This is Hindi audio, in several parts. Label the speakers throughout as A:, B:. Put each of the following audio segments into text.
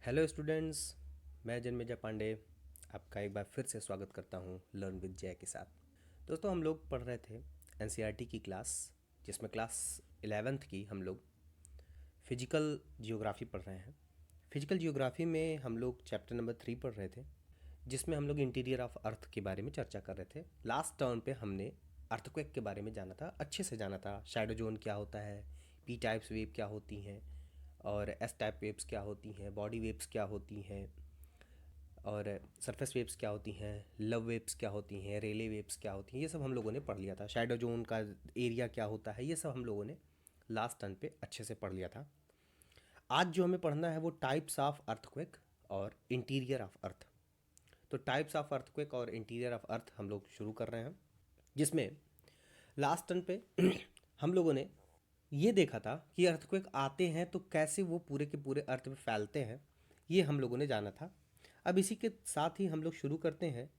A: हेलो स्टूडेंट्स, मैं जन्मेजय पांडे आपका एक बार फिर से स्वागत करता हूं लर्न विद जय के साथ। दोस्तों, हम लोग पढ़ रहे थे एनसीईआरटी की क्लास, जिसमें क्लास 11th की हम लोग फिजिकल जियोग्राफी पढ़ रहे हैं। फिजिकल जियोग्राफी में हम लोग चैप्टर नंबर 3 पढ़ रहे थे, जिसमें हम लोग इंटीरियर ऑफ अर्थ के बारे में चर्चा कर रहे थे। लास्ट टर्न पे हमने अर्थक्वेक के बारे में जाना था, अच्छे से जाना था। शैडो जोन क्या होता है, पी टाइप्स वेव क्या होती हैं, और एस टाइप वेव्स क्या होती हैं, बॉडी वेव्स क्या होती हैं, और सरफेस वेव्स क्या होती हैं, लव वेव्स क्या होती हैं, रेले वेव्स क्या होती हैं, ये सब हम लोगों ने पढ़ लिया था। शैडो जोन का एरिया क्या होता है, ये सब हम लोगों ने लास्ट टर्न पे अच्छे से पढ़ लिया था। आज जो हमें पढ़ना है वो टाइप्स ऑफ अर्थक्वेक और इंटीरियर ऑफ अर्थ। तो टाइप्स ऑफ अर्थक्वेक और इंटीरियर ऑफ अर्थ हम लोग शुरू कर रहे हैं, जिसमें लास्ट टर्न पे हम लोगों ने ये देखा था कि अर्थक्वेक आते हैं तो कैसे वो पूरे के पूरे अर्थ में फैलते हैं, ये हम लोगों ने जाना था। अब इसी के साथ ही हम लोग शुरू करते हैं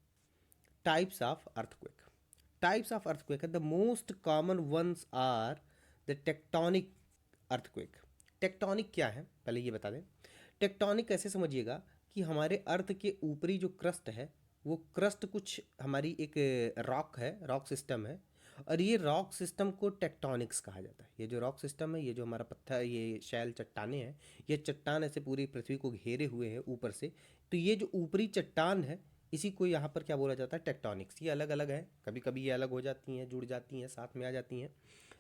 A: types of earthquake. Types of earthquake, the most common ones are the tectonic earthquake. Tectonic क्या है पहले ये बता दें। टेक्टोनिक कैसे समझिएगा कि हमारे अर्थ के ऊपरी जो क्रस्ट है, वो क्रस्ट कुछ हमारी एक रॉक है, रॉक सिस्टम है, और ये रॉक सिस्टम को टेक्टोनिक्स कहा जाता है। ये जो रॉक सिस्टम है, ये जो हमारा पत्थर, ये शैल चट्टाने हैं, ये चट्टान ऐसे पूरी पृथ्वी को घेरे हुए हैं ऊपर से। तो ये जो ऊपरी चट्टान है, इसी को यहाँ पर क्या बोला जाता है, टेक्टोनिक्स। ये अलग अलग है, कभी कभी ये अलग हो जाती हैं, जुड़ जाती हैं, साथ में आ जाती हैं,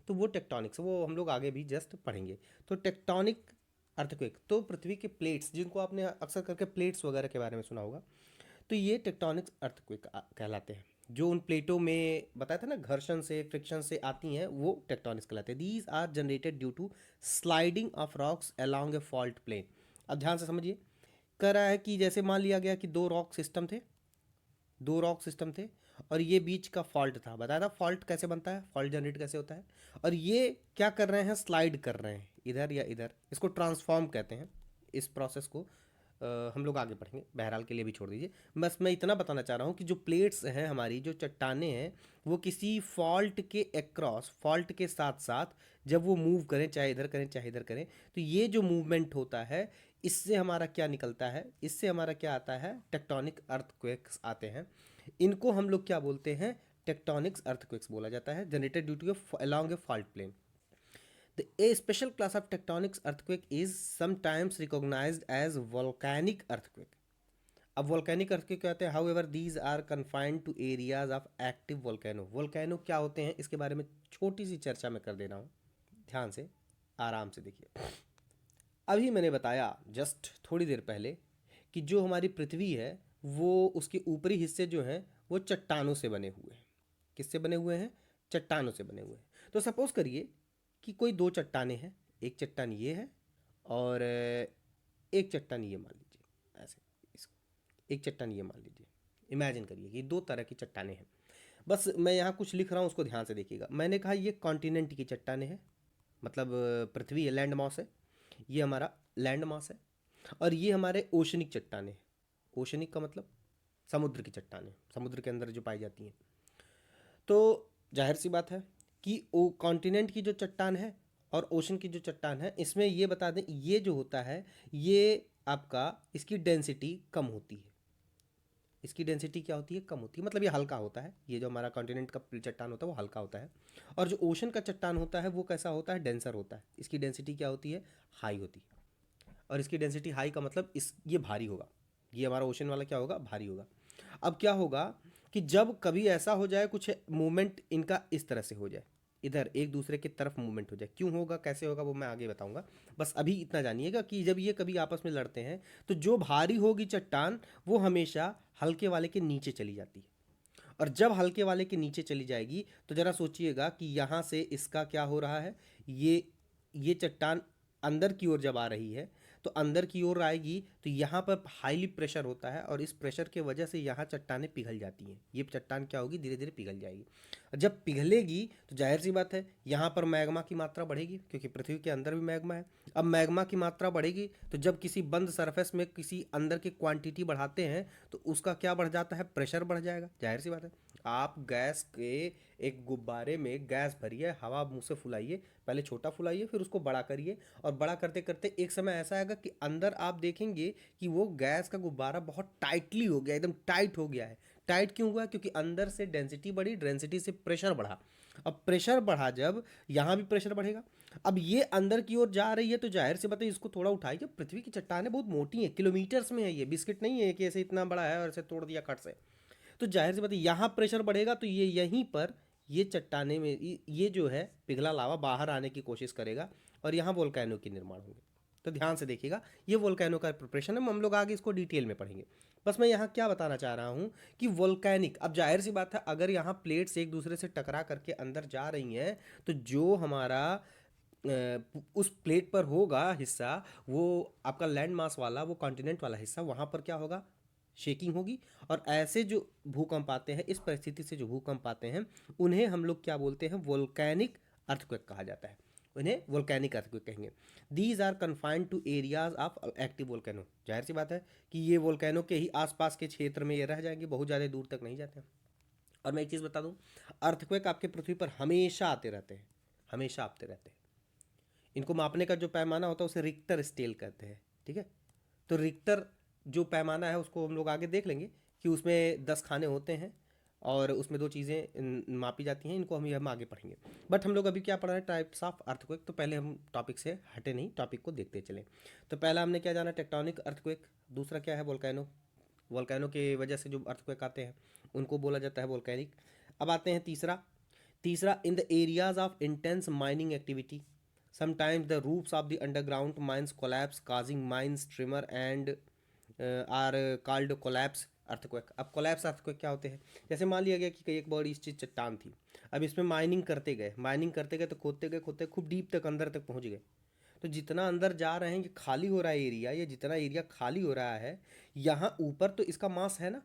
A: तो वो टेक्टोनिक्स, वो हम लोग आगे भी जस्ट पढ़ेंगे। तो टेक्टोनिक अर्थक्वेक तो पृथ्वी के प्लेट्स, जिनको आपने अक्सर करके प्लेट्स वगैरह के बारे में सुना होगा, तो ये टेक्टोनिक्स अर्थक्वेक कहलाते हैं। जो उन प्लेटों में बताया था ना, घर्षण से, फ्रिक्शन से आती हैं, वो टेक्टोनिक्स कहलाते हैं। These are generated due to sliding of rocks along a fault plane. अब ध्यान से समझिए, कह रहा है कि जैसे मान लिया गया कि दो रॉक सिस्टम थे, और ये बीच का फॉल्ट था। बताया था फॉल्ट कैसे बनता है, फॉल्ट जनरेट कैसे होता है, और ये क्या कर रहे हैं, स्लाइड कर रहे हैं इधर या इधर। इसको ट्रांसफॉर्म कहते हैं। इस प्रोसेस को हम लोग आगे पढ़ेंगे, बहरहाल के लिए भी छोड़ दीजिए। बस मैं इतना बताना चाह रहा हूँ कि जो प्लेट्स हैं, हमारी जो चट्टाने हैं, वो किसी फॉल्ट के अक्रॉस, फॉल्ट के साथ साथ जब वो मूव करें, चाहे इधर करें चाहे इधर करें, तो ये जो मूवमेंट होता है, इससे हमारा क्या निकलता है, इससे हमारा क्या आता है, टेक्टोनिक अर्थक्वेक्स आते हैं। इनको हम लोग क्या बोलते हैं, टेक्टोनिक्स अर्थक्वेक्स बोला जाता है, generated due to along a fault plane. A special class of tectonic earthquake is sometimes recognized as volcanic earthquake. अब volcanic earthquake क्या होते हैं, however these are confined to areas of active volcano. volcano क्या होते हैं, इसके बारे में छोटी सी चर्चा मैं कर दे रहा हूँ, ध्यान से आराम से देखिए। अभी मैंने बताया जस्ट थोड़ी देर पहले कि जो हमारी पृथ्वी है, वो उसके ऊपरी हिस्से जो हैं वो चट्टानों से बने हुए हैं। किससे बने हुए हैं, चट्टानों से बने हुए हैं। तो सपोज करिए कि कोई दो चट्टानें हैं, एक चट्टान ये है और एक चट्टान ये मान लीजिए, ऐसे इसको एक चट्टान ये मान लीजिए। इमेजिन करिए कि दो तरह की चट्टानें हैं। बस मैं यहाँ कुछ लिख रहा हूँ, उसको ध्यान से देखिएगा। मैंने कहा ये कॉन्टिनेंट की चट्टानें हैं, मतलब पृथ्वी है, लैंड मास है, ये हमारा लैंड मास है, और ये हमारे ओशनिक चट्टानें हैं। ओशनिक का मतलब समुद्र की चट्टानें, समुद्र के अंदर जो पाई जाती हैं। तो जाहिर सी बात है कि ओ कॉन्टिनेंट की जो चट्टान है और ओशन की जो चट्टान है, इसमें ये बता दें, ये जो होता है, ये आपका इसकी डेंसिटी कम होती है। इसकी डेंसिटी क्या होती है, कम होती है, मतलब ये हल्का होता है। ये जो हमारा कॉन्टिनेंट का चट्टान होता है वो हल्का होता है, और जो ओशन का चट्टान होता है वो कैसा होता है, डेंसर होता है। इसकी डेंसिटी क्या होती है, हाई होती है। और इसकी डेंसिटी हाई का मतलब इस ये भारी होगा। ये हमारा ओशन वाला क्या होगा, भारी होगा। अब क्या होगा कि जब कभी ऐसा हो जाए, कुछ मूवमेंट इनका इस तरह से हो जाए, इधर एक दूसरे की तरफ मूवमेंट हो जाए, क्यों होगा, कैसे होगा, वो मैं आगे बताऊंगा। बस अभी इतना जानिएगा कि जब ये कभी आपस में लड़ते हैं, तो जो भारी होगी चट्टान, वो हमेशा हल्के वाले के नीचे चली जाती है। और जब हल्के वाले के नीचे चली जाएगी, तो जरा सोचिएगा कि यहाँ से इसका क्या हो रहा है, ये चट्टान अंदर की ओर जब आ रही है, तो अंदर की ओर आएगी, तो यहाँ पर हाईली प्रेशर होता है, और इस प्रेशर के वजह से यहाँ चट्टानें पिघल जाती हैं। ये चट्टान क्या होगी, धीरे धीरे पिघल जाएगी। जब पिघलेगी तो जाहिर सी बात है, यहाँ पर मैग्मा की मात्रा बढ़ेगी, क्योंकि पृथ्वी के अंदर भी मैग्मा है। अब मैग्मा की मात्रा बढ़ेगी, तो जब किसी बंद सरफेस में किसी अंदर की क्वांटिटी बढ़ाते हैं, तो उसका क्या बढ़ जाता है, प्रेशर बढ़ जाएगा, जाहिर सी बात है। आप गैस के एक गुब्बारे में गैस भरिए, हवा मुंह से फुलाइए, पहले छोटा फुलाइए फिर उसको बड़ा करिए, और बड़ा करते करते एक समय ऐसा आएगा कि अंदर आप देखेंगे कि वो गैस का गुब्बारा बहुत टाइटली हो गया, एकदम टाइट हो गया है। टाइट क्यों हुआ? क्योंकि अंदर से डेंसिटी बढ़ी, डेंसिटी से प्रेशर बढ़ा। अब प्रेशर बढ़ा जब, यहाँ भी प्रेशर बढ़ेगा। अब ये अंदर की ओर जा रही है तो जाहिर से बताइए इसको थोड़ा उठाइए। पृथ्वी की चट्टानें बहुत मोटी हैं, किलोमीटर्स में है, ये बिस्किट नहीं है कि ऐसे इतना बड़ा है और ऐसे तोड़ दिया कट से। तो जाहिर सी बात है यहाँ प्रेशर बढ़ेगा तो ये यहीं पर ये चट्टाने में ये जो है पिघला लावा बाहर आने की कोशिश करेगा, और यहाँ वोल्केनो के निर्माण होंगे। तो ध्यान से देखिएगा, ये वोल्केनो का प्रिपरेशन है, हम लोग आगे इसको डिटेल में पढ़ेंगे। बस मैं यहाँ क्या बताना चाह रहा हूँ कि वोल्केनिक, अब जाहिर सी बात है अगर यहाँ प्लेट्स एक दूसरे से टकरा करके अंदर जा रही हैं तो जो हमारा उस प्लेट पर होगा हिस्सा, वो आपका लैंड मास वाला, वो कॉन्टिनेंट वाला हिस्सा, वहाँ पर क्या होगा? शेकिंग होगी। और ऐसे जो भूकंप आते हैं, इस परिस्थिति से जो भूकंप आते हैं, उन्हें हम लोग क्या बोलते हैं? वोल्केनिक अर्थक्वेक कहा जाता है। उन्हें वोल्केनिक अर्थक्वेक कहेंगे। These are confined to areas of active volcano. जाहिर सी बात है कि ये वोल्केनो के ही आसपास के क्षेत्र में ये रह जाएंगे, बहुत ज़्यादा दूर तक नहीं जाते हैं। और मैं एक चीज़ बता दूं, अर्थक्वेक आपके पृथ्वी पर हमेशा आते रहते हैं, हमेशा आते रहते हैं। इनको मापने का जो पैमाना होता है उसे रिक्टर स्केल कहते हैं, ठीक है। तो रिक्टर जो पैमाना है उसको हम लोग आगे देख लेंगे कि उसमें 10 खाने होते हैं और उसमें दो चीज़ें मापी जाती हैं, इनको हम आगे पढ़ेंगे। बट हम लोग अभी क्या पढ़ रहे हैं? Types of earthquake. तो पहले हम टॉपिक से हटे नहीं, टॉपिक को देखते चलें। तो पहला हमने क्या जाना? Tectonic earthquake. दूसरा क्या है? वोल्केनो। वोल्केनो की वजह से जो अर्थक्वेक आते हैं उनको बोला जाता है वोल्केनिक। अब आते हैं तीसरा। तीसरा, इन the areas of intense mining activity sometimes the roofs of the underground mines collapse causing mines tremor and are called collapse earthquake। अब collapse earthquake क्या होते हैं? जैसे मान लिया गया कि एक बड़ी इस चीज चट्टान थी, अब इसमें माइनिंग करते गए, माइनिंग करते गए तो खोदते गए, खोदते खूब डीप तक अंदर तक पहुंच गए। तो जितना अंदर जा रहे हैं, ये खाली हो रहा है एरिया, ये जितना एरिया खाली हो रहा है, यहाँ ऊपर तो इसका मास है ना,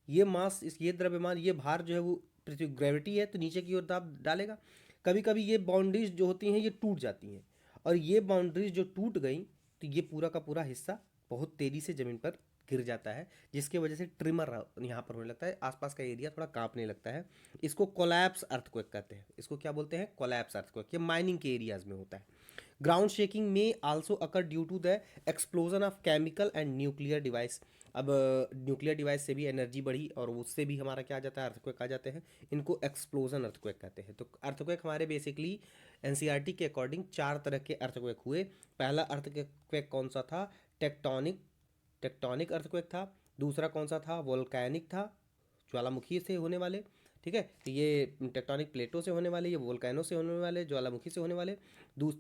A: ये मास, इस ये द्रव्यमान, ये भार जो है वो पृथ्वी ग्रेविटी है तो नीचे की ओर दाब डालेगा। कभी कभी ये बाउंड्रीज जो होती हैं ये टूट जाती हैं, और ये बाउंड्रीज जो टूट गई तो ये पूरा का पूरा हिस्सा बहुत तेज़ी से ज़मीन पर गिर जाता है, जिसकी वजह से ट्रिमर यहाँ पर होने लगता है, आसपास का एरिया थोड़ा कांपने लगता है। इसको कोलैप्स अर्थक्वेक कहते हैं। इसको क्या बोलते हैं? Collapse earthquake. ये माइनिंग के एरियाज में होता है। Ground shaking may also occur due to the explosion of chemical and nuclear device. अब न्यूक्लियर डिवाइस से भी एनर्जी बढ़ी और उससे भी हमारा क्या आ जाता है? अर्थक्वेक आ जाते हैं। इनको एक्सप्लोजन अर्थक्वेक कहते हैं। तो अर्थक्वेक हमारे बेसिकली एनसीईआरटी के अकॉर्डिंग 4 तरह के अर्थक्वेक हुए। पहला अर्थक्वेक कौन सा था? टेक्टोनिक, टेक्टोनिक अर्थक्वेक था। दूसरा कौन सा था? वोल्केनिक था, ज्वालामुखी से होने वाले, ठीक है। तो ये टेक्टोनिक प्लेटों से होने वाले, ये वोल्केनो से होने वाले, ज्वालामुखी से होने वाले।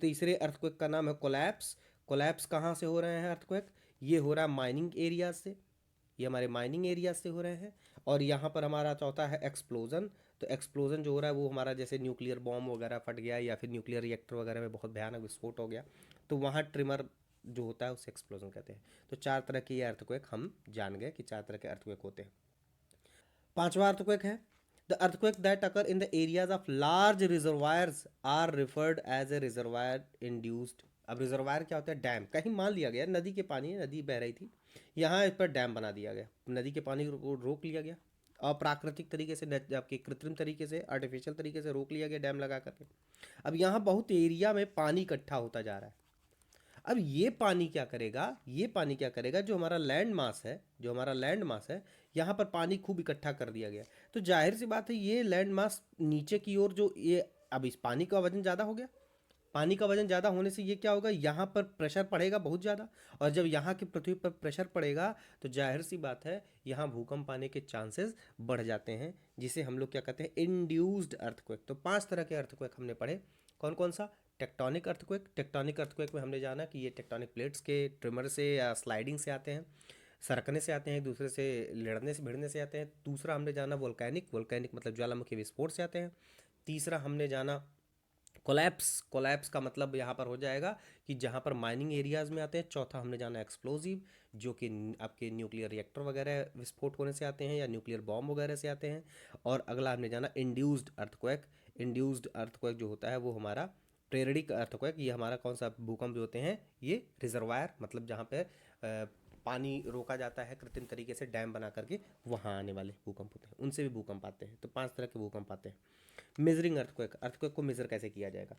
A: तीसरे अर्थक्वेक का नाम है कोलैप्स। कोलैप्स कहाँ से हो रहे हैं अर्थक्वेक? ये हो रहा है माइनिंग एरिया से, ये हमारे माइनिंग एरिया से हो रहे हैं। और यहाँ पर हमारा चौथा है एक्सप्लोजन। तो एक्सप्लोजन जो हो रहा है वो हमारा जैसे न्यूक्लियर बॉम्ब वगैरह फट गया या फिर न्यूक्लियर रिएक्टर वगैरह में बहुत भयानक विस्फोट हो गया, तो वहाँ ट्रिमर जो होता है उसे एक्सप्लोजन कहते हैं। तो 4 तरह के ये अर्थक्वेक हम जान गए कि 4 तरह के अर्थक्वेक होते हैं। पांचवा अर्थक्वेक है the earthquake that occur in the areas of large reservoirs are referred as a reservoir induced. अब रिजर्वायर क्या होता है? डैम। कहीं मान लिया गया नदी के पानी, नदी बह रही थी, यहाँ इस पर डैम बना दिया गया, नदी के पानी को रोक लिया गया, अप्राकृतिक तरीके से, आपके कृत्रिम तरीके से, आर्टिफिशियल तरीके से रोक लिया गया डैम लगा करके। अब यहाँ बहुत एरिया में पानी इकट्ठा होता जा रहा है। अब ये पानी क्या करेगा? ये पानी क्या करेगा? जो हमारा लैंड मास है, जो हमारा लैंड मास है, यहाँ पर पानी खूब इकट्ठा कर दिया गया। तो जाहिर सी बात है ये लैंड मास नीचे की ओर जो ये, अब इस पानी का वजन ज़्यादा हो गया, पानी का वजन ज़्यादा होने से ये क्या होगा? यहाँ पर प्रेशर पड़ेगा बहुत ज़्यादा, और जब यहाँ की पृथ्वी पर प्रेशर पड़ेगा तो जाहिर सी बात है यहाँ भूकंप आने के चांसेस बढ़ जाते हैं, जिसे हम लोग क्या कहते हैं? Induced earthquake. तो 5 तरह के अर्थक्वेक हमने पढ़े। कौन कौन सा? Tectonic earthquake. टेक्टोनिक अर्थक्वेक में हमने जाना कि ये टेक्टोनिक प्लेट्स के ट्रिमर से या स्लाइडिंग से आते हैं, सरकने से आते हैं, एक दूसरे से लड़ने से भिड़ने से आते हैं। दूसरा हमने जाना वोल्केनिक, वोल्केनिक मतलब ज्वालामुखी विस्फोट से आते हैं। तीसरा हमने जाना कोलैप्स, कोलैप्स का मतलब यहाँ पर हो जाएगा कि जहाँ पर माइनिंग एरियाज में आते हैं। चौथा हमने जाना एक्सप्लोजिव, जो कि आपके न्यूक्लियर रिएक्टर वगैरह विस्फोट होने से आते हैं या न्यूक्लियर बॉम्ब वगैरह से आते हैं। और अगला हमने जाना इंड्यूस्ड अर्थक्वेक। इंड्यूस्ड अर्थक्वेक जो होता है वो हमारा प्रेरिक अर्थक्वेक। ये हमारा कौन सा भूकंप जो होते हैं? ये रिजर्वायर, मतलब जहाँ पे पानी रोका जाता है कृत्रिम तरीके से, डैम बना करके, वहाँ आने वाले भूकंप होते हैं, उनसे भी भूकंप आते हैं। तो 5 तरह के भूकंप आते हैं। मेजरिंग अर्थक्वेक, अर्थक्वेक को मेजर कैसे किया जाएगा?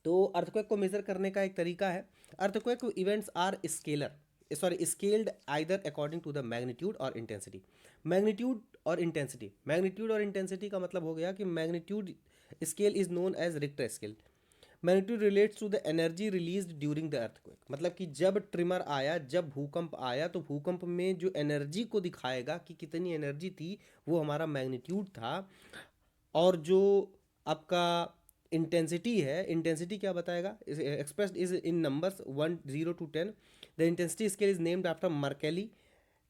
A: तो अर्थक्वेक को मेजर करने का एक तरीका है, earthquake events are scalar, sorry scaled either according to the magnitude और इंटेंसिटी। मैग्नीट्यूड और इंटेंसिटी, मैग्नीट्यूड और इंटेंसिटी का मतलब हो गया कि magnitude scale is known as Richter scale. Magnitude relates to the energy released during the earthquake, मतलब कि जब ट्रिमर आया, जब भूकंप आया, तो भूकंप में जो एनर्जी को दिखाएगा कि कितनी एनर्जी थी, वो हमारा मैग्नीट्यूड था। और जो आपका इंटेंसिटी है, इंटेंसिटी क्या बताएगा? Expressed is in numbers 1 0 to 10। The intensity scale is named after Mercalli,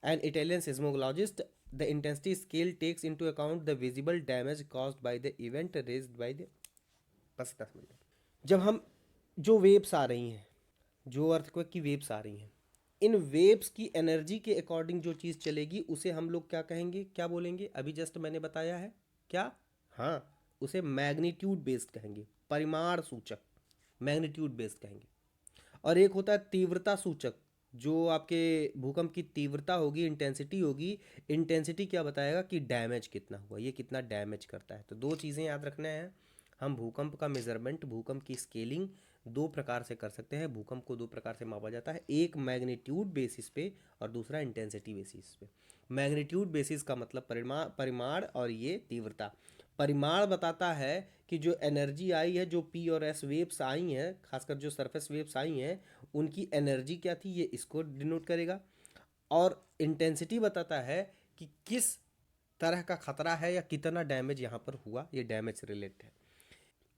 A: an Italian seismologist. The intensity scale takes into account the visible damage caused by the event raised by the, बस 10 मिनट। जब हम, जो वेव्स आ रही हैं, जो अर्थक्वेक की वेव्स आ रही हैं, इन वेव्स की एनर्जी के अकॉर्डिंग जो चीज़ चलेगी उसे हम लोग क्या कहेंगे, क्या बोलेंगे? अभी जस्ट मैंने बताया है क्या, हाँ, उसे मैग्नीट्यूड बेस्ड कहेंगे, परिमाण सूचक, मैग्नीट्यूड बेस्ड कहेंगे। और एक होता है तीव्रता सूचक, जो आपके भूकंप की तीव्रता होगी, इंटेंसिटी होगी। इंटेंसिटी क्या बताएगा कि डैमेज कितना हुआ, ये कितना डैमेज करता है। तो दो चीज़ें याद रखना है, हम भूकंप का मेजरमेंट, भूकंप की स्केलिंग दो प्रकार से कर सकते हैं। भूकंप को दो प्रकार से मापा जाता है, एक मैग्नीट्यूड बेसिस पे और दूसरा इंटेंसिटी बेसिस पे। मैग्नीट्यूड बेसिस का मतलब परिमाण और ये तीव्रता। परिमाण बताता है कि जो एनर्जी आई है, जो पी और एस वेव्स आई हैं, खासकर जो सरफेस वेव्स आई हैं, उनकी एनर्जी क्या थी, ये इसको डिनोट करेगा। और इंटेंसिटी बताता है कि किस तरह का खतरा है या कितना डैमेज यहाँ पर हुआ, ये डैमेज से रिलेटेड है।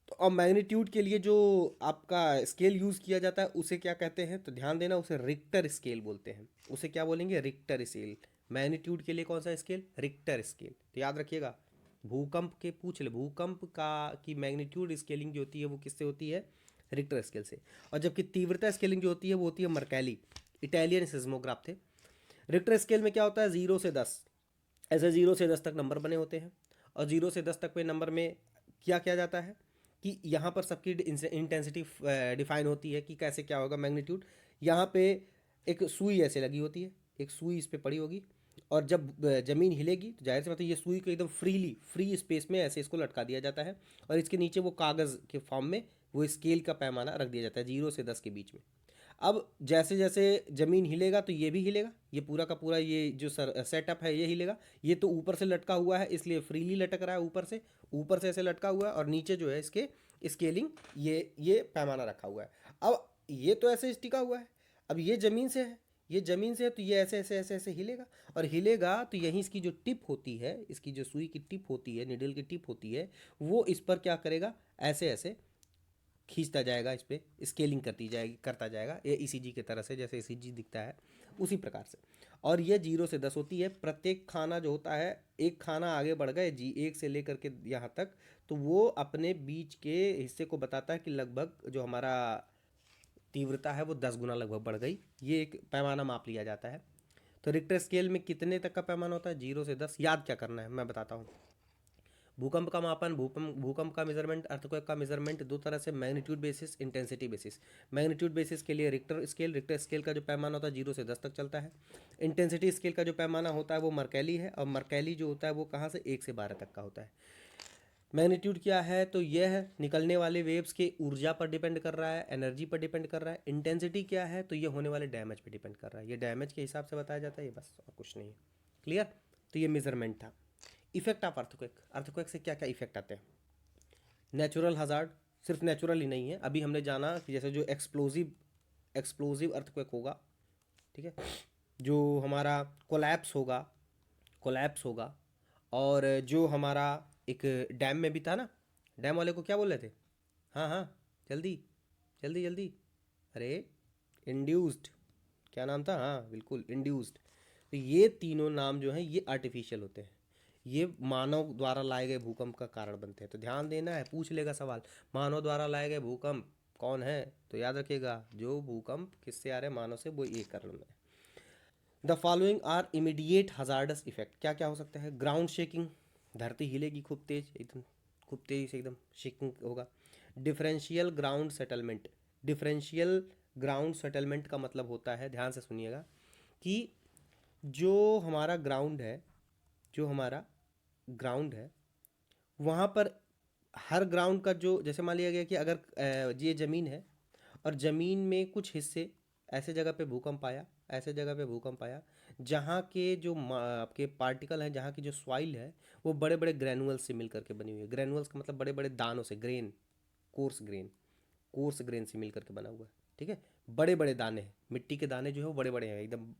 A: तो और मैग्नीट्यूड के लिए जो आपका स्केल यूज़ किया जाता है उसे क्या कहते हैं? तो ध्यान देना, उसे रिक्टर स्केल बोलते हैं। उसे क्या बोलेंगे? Richter scale. मैग्नीट्यूड के लिए कौन सा स्केल? Richter scale. तो याद रखिएगा, भूकंप के पूछ ले, भूकंप का की मैग्नीट्यूड स्केलिंग जो होती है वो किससे होती है? रिक्टर स्केल से। और जबकि तीव्रता स्केलिंग जो होती है वो होती है मर्कैली, इटालियन सिस्मोग्राफ थे। रिक्टर स्केल में क्या होता है? 0 से 10, ऐसे 0 से 10 तक नंबर बने होते हैं। और 0 से 10 तक पे नंबर में क्या किया जाता है कि यहाँ पर सबकी इंटेंसिटी डिफाइन होती है कि कैसे क्या होगा मैग्नीट्यूड। यहाँ पे एक सुई ऐसे लगी होती है, एक सुई इस पे पड़ी होगी, और जब ज़मीन हिलेगी तो जाहिर सी बात है ये सुई को एकदम फ्री स्पेस में ऐसे इसको लटका दिया जाता है, और इसके नीचे वो कागज़ के फॉर्म में वो स्केल का पैमाना रख दिया जाता है 0 से 10 के बीच में। अब जैसे जैसे ज़मीन हिलेगा तो ये भी हिलेगा, ये पूरा का पूरा ये जो सेटअप है ये हिलेगा। ये तो ऊपर से लटका हुआ है इसलिए फ्रीली लटक रहा है, ऊपर से ऐसे लटका हुआ है, और नीचे जो है इसके स्केलिंग, ये पैमाना रखा हुआ है। अब ये तो ऐसे टिका हुआ है, अब ये ज़मीन से है, ये ज़मीन से है, तो ये ऐसे ऐसे ऐसे ऐसे हिलेगा। और हिलेगा तो यहीं इसकी जो टिप होती है, इसकी जो सुई की टिप होती है, निडल की टिप होती है, वो इस पर क्या करेगा? ऐसे ऐसे खींचता जाएगा, इस पर स्केलिंग करता जाएगा, ये ईसीजी की तरह से, जैसे ईसीजी दिखता है उसी प्रकार से। और ये 0 से 10 होती है। प्रत्येक खाना जो होता है, एक खाना आगे बढ़ गए जी, 1 से लेकर के यहाँ तक, तो वो अपने बीच के हिस्से को बताता है कि लगभग जो हमारा तीव्रता है वो 10 गुना लगभग बढ़ गई। ये एक पैमाना माप लिया जाता है। तो रिक्टर स्केल में कितने तक का पैमाना होता है? 0 से 10। याद क्या करना है मैं बताता हूँ। भूकंप का मापन, भूकंप का मेजरमेंट, अर्थक्वेक का मेजरमेंट दो तरह से, magnitude basis, intensity basis. Magnitude basis के लिए रिक्टर स्केल का जो पैमाना होता है 0 से 10 तक चलता है। इंटेंसिटी स्केल का जो पैमाना होता है वो मर्कैली है, और मर्कैली जो होता है वो कहाँ से? 1 से 12 तक का होता है। मैग्नीट्यूड क्या है? तो यह निकलने वाले वेव्स के ऊर्जा पर डिपेंड कर रहा है, एनर्जी पर डिपेंड कर रहा है। इंटेंसिटी क्या है? तो ये होने वाले डैमेज पर डिपेंड कर रहा है, ये डैमेज के हिसाब से बताया जाता है, ये बस और कुछ नहीं है। क्लियर? तो ये मेजरमेंट था। इफेक्ट ऑफ अर्थक्वेक, अर्थक्वेक से क्या क्या इफेक्ट आते हैं? नेचुरल हजार्ड, सिर्फ नेचुरल ही नहीं है, अभी हमने जाना कि जैसे जो एक्सप्लोजिव अर्थक्वेक होगा, ठीक है, जो हमारा कोलैप्स होगा। और जो हमारा एक डैम में भी था ना, डैम वाले को क्या बोल रहे थे? हाँ हाँ, जल्दी जल्दी जल्दी, अरे, इंड्यूस्ड, क्या नाम था? हाँ बिल्कुल, इंड्यूस्ड। तो ये तीनों नाम जो हैं ये आर्टिफिशियल होते हैं, ये मानव द्वारा लाए गए भूकंप का कारण बनते हैं। तो ध्यान देना है, पूछ लेगा सवाल, मानव द्वारा लाए गए भूकंप कौन है? तो याद रखिएगा, जो भूकंप किससे आ रहे हैं? मानव से, वो ये कारण है। The following are immediate hazardous effect, क्या क्या हो सकता है? ग्राउंड शेकिंग, धरती हिलेगी खूब तेज, एकदम खूब तेज से एकदम शेकिंग होगा। Differential ground settlement, differential ground settlement का मतलब होता है, ध्यान से सुनिएगा, कि जो हमारा ग्राउंड है, जो हमारा ग्राउंड है वहाँ पर हर ग्राउंड का जो, जैसे मान लिया गया कि अगर ये ज़मीन है और ज़मीन में कुछ हिस्से ऐसे जगह पे भूकंप आया, ऐसे जगह पे भूकंप आया जहाँ के जो आपके पार्टिकल हैं, जहाँ की जो सॉइल है वो बड़े बड़े ग्रैनुअल्स से मिल करके बनी हुई है। ग्रैनुअल्स का मतलब बड़े बड़े दानों से, grain, coarse grain, coarse grain से मिल करके बना हुआ है। ठीक है, बड़े बड़े दाने हैं, मिट्टी के दाने जो है वो बड़े बड़े हैं एकदम।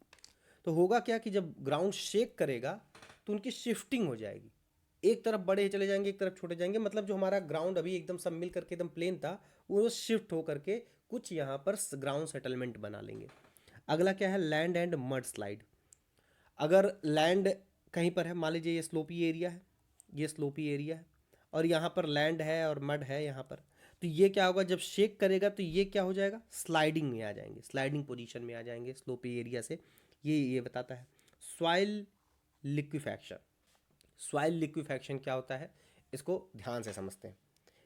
A: तो होगा क्या कि जब ग्राउंड शेक करेगा तो उनकी शिफ्टिंग हो जाएगी, एक तरफ बड़े चले जाएंगे, एक तरफ छोटे जाएंगे। मतलब जो हमारा ग्राउंड अभी एकदम सब मिल करके एकदम प्लेन था, वो शिफ्ट हो करके कुछ यहाँ पर ग्राउंड सेटलमेंट बना लेंगे। अगला क्या है, लैंड एंड मड स्लाइड। अगर लैंड कहीं पर है, मान लीजिए ये स्लोपी एरिया है, ये स्लोपी एरिया है और यहाँ पर लैंड है और मड है यहाँ पर, तो ये क्या होगा, जब शेक करेगा तो ये क्या हो जाएगा, स्लाइडिंग में आ जाएंगे, स्लाइडिंग पोजीशन में आ जाएंगे स्लोपी एरिया से। ये बताता है। Soil liquefaction. सॉइल लिक्विफैक्शन क्या होता है, इसको ध्यान से समझते हैं।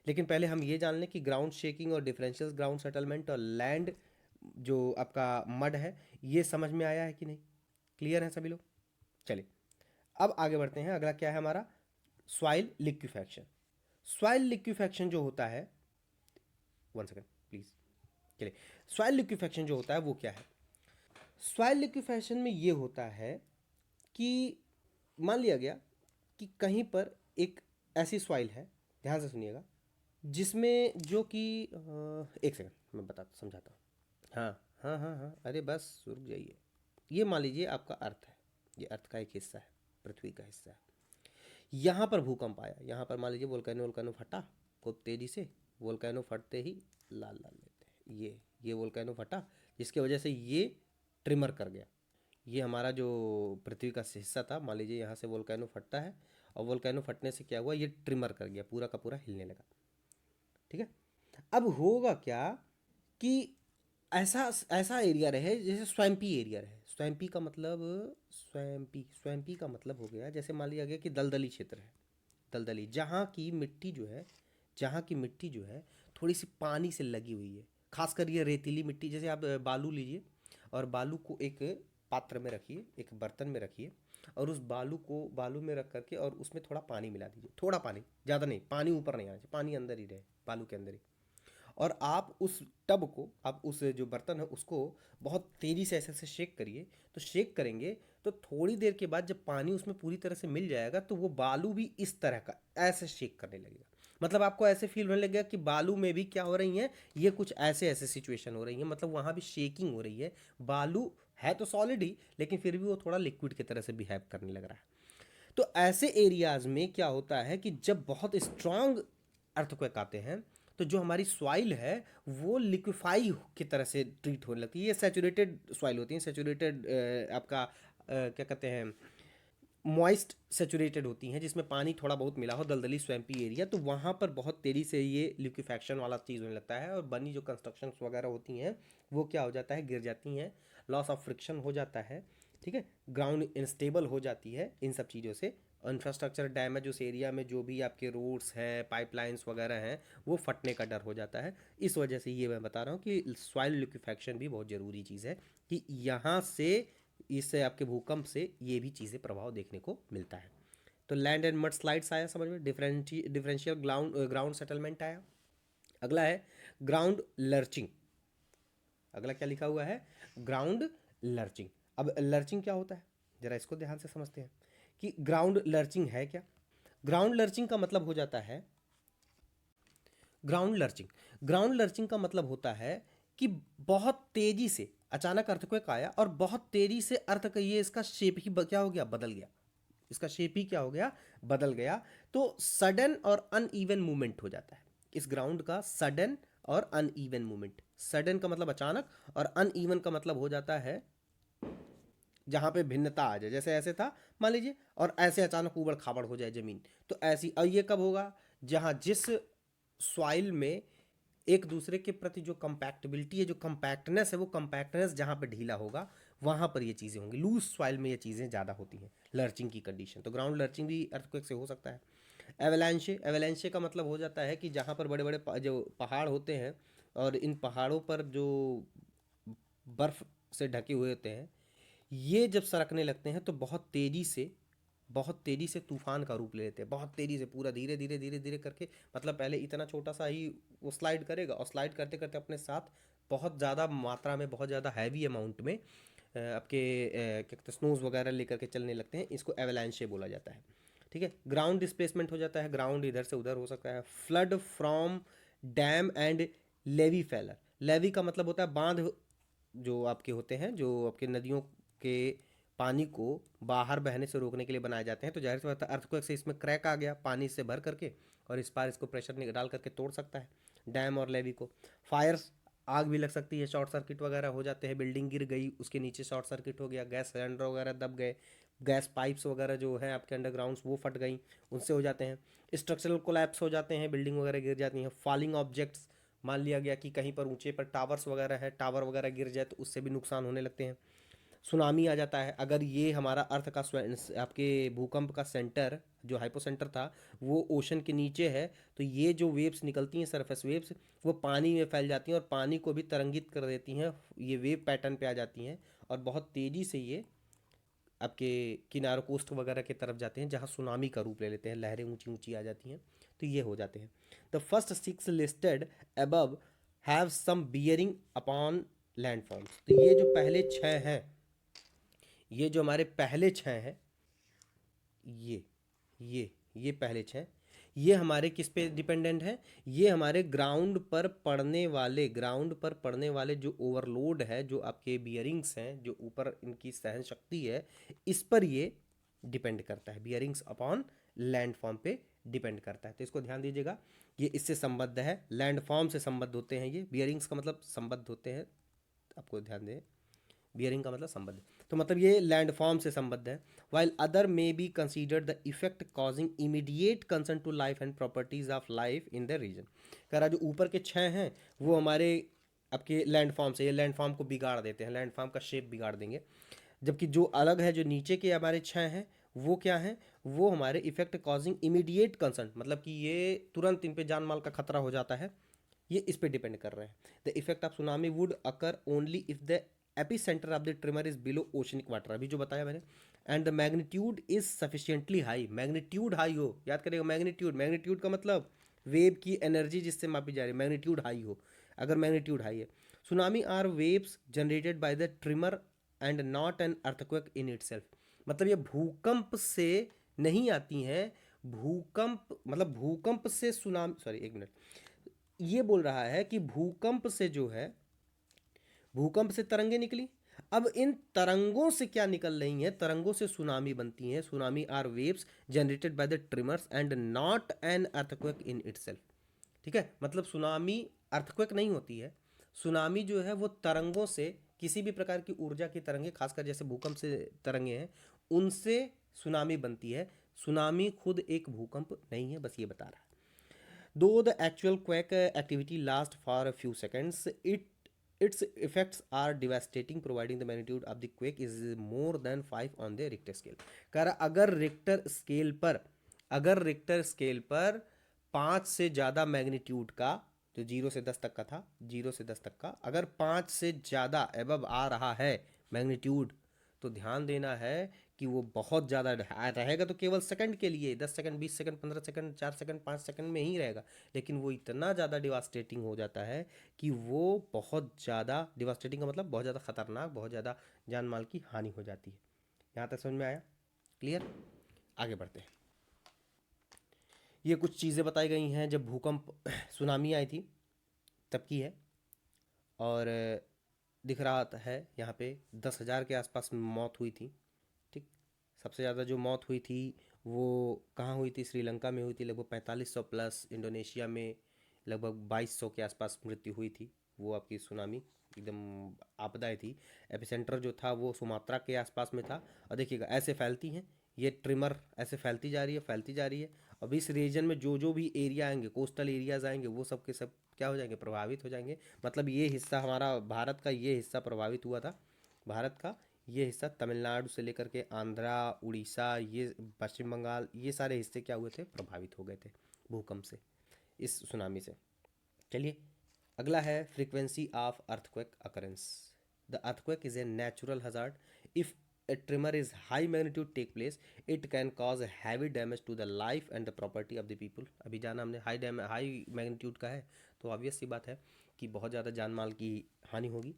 A: लेकिन पहले हम ये जान लें कि ग्राउंड शेकिंग और डिफरेंशियल ग्राउंड सेटलमेंट और लैंड जो आपका मड है, ये समझ में आया है कि नहीं, क्लियर है सभी लोग। चलिए अब आगे बढ़ते हैं। अगला क्या है हमारा, सॉइल लिक्विफैक्शन। सॉइल लिक्विफैक्शन जो होता है, वन सेकेंड प्लीज। चलिए, सॉइल लिक्विफैक्शन जो होता है वो क्या है। सॉइल लिक्विफैक्शन में ये होता है कि मान लिया गया कि कहीं पर एक ऐसी सॉइल है, ध्यान से सुनिएगा, जिसमें जो कि एक सेकंड मैं बताता समझाता हूँ। हाँ हाँ हाँ हाँ, अरे बस रुक जाइए। ये मान लीजिए आपका अर्थ है, ये अर्थ का एक हिस्सा है, पृथ्वी का हिस्सा है। यहाँ पर भूकंप आया, यहाँ पर मान लीजिए वोल्केनो वोल्केनो फटा खूब तेज़ी से। वोल्केनो फटते ही लाल लाल लेते हैं, ये वोल्केनो फटा, जिसकी वजह से ये ट्रिमर कर गया। ये हमारा जो पृथ्वी का हिस्सा था, मान लीजिए यहाँ से वोल्केनो फटता है और वोल्केनो फटने से क्या हुआ, ये ट्रिमर कर गया, पूरा का पूरा हिलने लगा। ठीक है, अब होगा क्या कि ऐसा ऐसा एरिया रहे जैसे स्वैम्पी एरिया रहे। स्वैम्पी का मतलब, स्वैम्पी का मतलब हो गया, जैसे मान लिया गया कि दलदली क्षेत्र है, दलदली, जहाँ की मिट्टी जो है, जहाँ की मिट्टी जो है थोड़ी सी पानी से लगी हुई है। खासकर ये रेतीली मिट्टी, जैसे आप बालू लीजिए और बालू को एक पात्र में रखिए, एक बर्तन में रखिए और उस बालू को बालू में रख करके और उसमें थोड़ा पानी मिला दीजिए, थोड़ा पानी, ज़्यादा नहीं, पानी ऊपर नहीं आना चाहिए, पानी अंदर ही रहे, बालू के अंदर ही। और आप उस टब को, आप उस जो बर्तन है उसको बहुत तेज़ी से ऐसे ऐसे शेक करिए। तो शेक करेंगे तो थोड़ी देर के बाद जब पानी उसमें पूरी तरह से मिल जाएगा तो वो बालू भी इस तरह का ऐसे शेक करने लगेगा। मतलब आपको ऐसे फील होने लगेगा कि बालू में भी क्या हो रही है, ये कुछ ऐसे ऐसे सिचुएशन हो रही है, मतलब वहाँ भी शेकिंग हो रही है। बालू है तो सॉलिड ही, लेकिन फिर भी वो थोड़ा लिक्विड की तरह से बिहेव करने लग रहा है। तो ऐसे एरियाज में क्या होता है कि जब बहुत स्ट्रांग अर्थक्वेक आते हैं तो जो हमारी सॉइल है वो लिक्विफाई की तरह से ट्रीट होने लगती है। ये सैचुरेटेड सॉइल होती है, सैचुरेटेड आपका क्या कहते हैं, मॉइस्ट सैचुरेटेड होती हैं, जिसमें पानी थोड़ा बहुत मिला हो, दलदली स्वैम्पी एरिया, तो वहाँ पर बहुत तेज़ी से ये लिक्विफैक्शन वाला चीज़ होने लगता है और बनी जो कंस्ट्रक्शन वगैरह होती हैं वो क्या हो जाता है, गिर जाती हैं, लॉस ऑफ फ्रिक्शन हो जाता है। ठीक है, ग्राउंड इनस्टेबल हो जाती है इन सब चीज़ों से। इंफ्रास्ट्रक्चर डैमेज, उस एरिया में जो भी आपके रोड्स हैं, पाइपलाइंस वगैरह हैं, वो फटने का डर हो जाता है। इस वजह से ये मैं बता रहा हूँ कि सॉइल लिक्विफैक्शन भी बहुत ज़रूरी चीज़ है, कि यहाँ से, इससे आपके भूकंप से ये भी चीज़ें प्रभाव देखने को मिलता है। तो लैंड एंड मड स्लाइड्स आया समझ में, डिफरेंशियल ग्राउंड ग्राउंड सेटलमेंट आया। अगला है ग्राउंड लर्चिंग। अगला क्या लिखा हुआ है, ग्राउंड लर्चिंग। अब लर्चिंग क्या होता है, जरा इसको ध्यान से समझते हैं कि ग्राउंड लर्चिंग है क्या। ग्राउंड लर्चिंग का मतलब हो जाता है, ग्राउंड लर्चिंग, ग्राउंड लर्चिंग का मतलब होता है कि बहुत तेजी से अचानक अर्थक्वेक आया और बहुत तेजी से अर्थ का ये इसका शेप ही क्या हो गया, बदल गया, इसका शेप ही क्या हो गया, बदल गया। तो सडन और अनइवन मूवमेंट हो जाता है इस ग्राउंड का, सडन और अनइवन मूवमेंट। सडन का मतलब अचानक और अनइवन का मतलब हो जाता है जहाँ पे भिन्नता आ जाए, जैसे ऐसे था मान लीजिए और ऐसे अचानक ऊबड़ खाबड़ हो जाए ज़मीन। तो ऐसी, और ये कब होगा, जहाँ जिस सॉइल में एक दूसरे के प्रति जो कंपैक्टिबिलिटी है, जो कंपैक्टनेस है, वो कंपैक्टनेस जहाँ पे ढीला होगा वहाँ पर ये चीज़ें होंगी। लूज सॉइल में ये चीज़ें ज़्यादा होती हैं, लर्चिंग की कंडीशन। तो ग्राउंड लर्चिंग भी अर्थक्वेक से हो सकता है। एवलांशे, एवलांशे का मतलब हो जाता है कि जहाँ पर बड़े बड़े जो पहाड़ होते हैं और इन पहाड़ों पर जो बर्फ़ से ढके हुए होते हैं, ये जब सरकने लगते हैं तो बहुत तेज़ी से तूफान का रूप ले लेते हैं, बहुत तेज़ी से, पूरा धीरे धीरे धीरे धीरे करके, मतलब पहले इतना छोटा सा ही वो स्लाइड करेगा और स्लाइड करते करते अपने साथ बहुत ज़्यादा मात्रा में, बहुत ज़्यादा हैवी अमाउंट में आपके क्या कहते हैं स्नोज वगैरह लेकर के चलने लगते हैं। इसको एवलांचे बोला जाता है। ठीक है, ग्राउंड डिस्प्लेसमेंट हो जाता है, ग्राउंड इधर से उधर हो सकता है। Flood from dam and levee failure. Levee का मतलब होता है बांध, जो आपके होते हैं, जो आपके नदियों के पानी को बाहर बहने से रोकने के लिए बनाए जाते हैं। तो जाहिर सी बात है अर्थक्वेक से इसमें क्रैक आ गया पानी से भर करके, और इस पार इसको प्रेशर डाल करके तोड़ सकता है डैम और लेवी को। फायर, आग भी लग सकती है, शॉर्ट सर्किट वगैरह हो जाते हैं, बिल्डिंग गिर गई उसके नीचे शॉर्ट सर्किट हो गया, गैस सिलेंडर वगैरह दब गए, गैस पाइप्स वगैरह जो है आपके अंडरग्राउंड वो फट गई, उनसे हो जाते हैं। स्ट्रक्चरल कोलैप्स हो जाते हैं, बिल्डिंग वगैरह गिर जाती हैं। फॉलिंग ऑब्जेक्ट्स, मान लिया गया कि कहीं पर ऊंचे पर टावर्स वगैरह है, टावर वगैरह गिर जाए तो उससे भी नुकसान होने लगते हैं। सुनामी आ जाता है, अगर ये हमारा अर्थ का आपके भूकंप का सेंटर जो हाइपो सेंटर था वो ओशन के नीचे है, तो ये जो वेव्स निकलती हैं सरफेस वेव्स, वो पानी में फैल जाती हैं और पानी को भी तरंगित कर देती हैं, ये वेव पैटर्न पे आ जाती हैं और बहुत तेज़ी से ये आपके किनारों कोस्ट वगैरह की तरफ जाते हैं, जहाँ सुनामी का रूप ले लेते हैं, लहरें ऊंची ऊंची आ जाती हैं, तो ये हो जाते हैं। The first six listed above have some bearing upon landforms. तो ये जो पहले छः हैं, ये जो हमारे पहले छः हैं, ये ये पहले छः, ये हमारे किस पे डिपेंडेंट है? ये हमारे ग्राउंड पर पड़ने वाले जो ओवरलोड है, जो आपके बियरिंग्स हैं, जो ऊपर इनकी सहन शक्ति है, इस पर ये डिपेंड करता है। बियरिंग्स अपॉन लैंडफॉर्म पे डिपेंड करता है, तो इसको ध्यान दीजिएगा। ये इससे संबद्ध है, लैंडफॉर्म से संबद्ध होते हैं ये। बियरिंग्स का मतलब संबद्ध होते हैं, आपको ध्यान दें, बियरिंग का मतलब संबद्ध, तो मतलब ये लैंडफॉर्म से संबद्ध है। While other may be considered the effect causing immediate concern to life and properties of life in the region. कह रहा जो ऊपर के छः हैं वो हमारे आपके लैंडफॉर्म से, ये लैंडफॉर्म को बिगाड़ देते हैं, लैंडफॉर्म का शेप बिगाड़ देंगे। जबकि जो अलग है, जो नीचे के हमारे छः हैं, वो क्या हैं? वो हमारे इफेक्ट कॉजिंग इमीडिएट कंसर्न, मतलब कि ये तुरंत इन पे जान माल का खतरा हो जाता है, ये इस पे डिपेंड कर रहे हैं। The effect of tsunami would occur only if the AP centre of the trimmer is below oceanic water, अभी जो बताया मैंने, and the magnitude is sufficiently high. Magnitude high हो, याद करिएगा, मैग्नीट्यूड, मैग्नीट्यूड का मतलब वेव की एनर्जी जिससे मापी जा रही है, मैग्नीट्यूड हाई हो। अगर मैग्नीट्यूड हाई है, tsunami are waves generated by the tremor and not an earthquake in itself. मतलब ये भूकंप से नहीं आती हैं, भूकंप मतलब भूकंप से सुनामी, सॉरी एक मिनट, ये बोल रहा है कि भूकंप से जो है, भूकंप से तरंगे निकली, अब इन तरंगों से क्या निकल रही हैं? तरंगों से सुनामी बनती है। Tsunami are waves generated by the tremors and not an earthquake in itself. ठीक है, मतलब सुनामी अर्थक्वेक नहीं होती है, सुनामी जो है वो तरंगों से, किसी भी प्रकार की ऊर्जा की तरंगे, खासकर जैसे भूकंप से तरंगे हैं, उनसे सुनामी बनती है। सुनामी खुद एक भूकंप नहीं है, बस ये बता रहा है। Though the actual quake activity lasts for a few seconds, its effects are devastating, providing the magnitude of the quake is more than 5 on the Richter scale. कह रहा अगर रिक्टर स्केल पर 5 से ज़्यादा मैग्नीट्यूड का, जो 0 से 10 तक का था, 0 से 10 तक का, अगर 5 से ज़्यादा एबव आ रहा है मैग्नीट्यूड, तो ध्यान देना है कि वो बहुत ज़्यादा रहेगा तो केवल सेकंड के लिए, 10 second, 20 second, 15 second, 4 second, 5 second में ही रहेगा, लेकिन वो इतना ज़्यादा डिवास्टेटिंग हो जाता है कि वो बहुत ज़्यादा डिवास्टेटिंग का मतलब बहुत ज़्यादा खतरनाक, बहुत ज़्यादा जान माल की हानि हो जाती है। यहाँ तक समझ में आया? क्लियर? आगे बढ़ते हैं। ये कुछ चीज़ें बताई गई हैं जब भूकंप सुनामी आई थी तब की है, और दिख रहा है यहाँ पे 10,000 के आसपास मौत हुई थी। ठीक, सबसे ज़्यादा जो मौत हुई थी वो कहाँ हुई थी? श्रीलंका में हुई थी, लगभग 4500 प्लस। इंडोनेशिया में लगभग 2200 के आसपास मृत्यु हुई थी। वो आपकी सुनामी एकदम आपदाएं थी। एपिसेंटर जो था वो सुमात्रा के आसपास में था। और देखिएगा ऐसे फैलती हैं, ये ट्रिमर ऐसे फैलती जा रही है, फैलती जा रही है। अब इस रीजन में जो जो भी एरिया आएंगे, कोस्टल एरियाज आएंगे, वो सब के सब क्या हो जाएंगे? प्रभावित हो जाएंगे। मतलब ये हिस्सा हमारा भारत का, ये हिस्सा प्रभावित हुआ था। भारत का ये हिस्सा तमिलनाडु से लेकर के आंध्रा, उड़ीसा, ये पश्चिम बंगाल, ये सारे हिस्से क्या हुए थे? प्रभावित हो गए थे भूकंप से, इस सुनामी से। चलिए अगला है frequency of earthquake occurrence. The earthquake is a natural hazard if a tremor is high magnitude take place, it can cause heavy damage to the life and the property of the people. अभी जाना हमने हाई मैग्नीट्यूड का है तो ऑब्वियस सी बात है कि बहुत ज़्यादा जान माल की हानि होगी.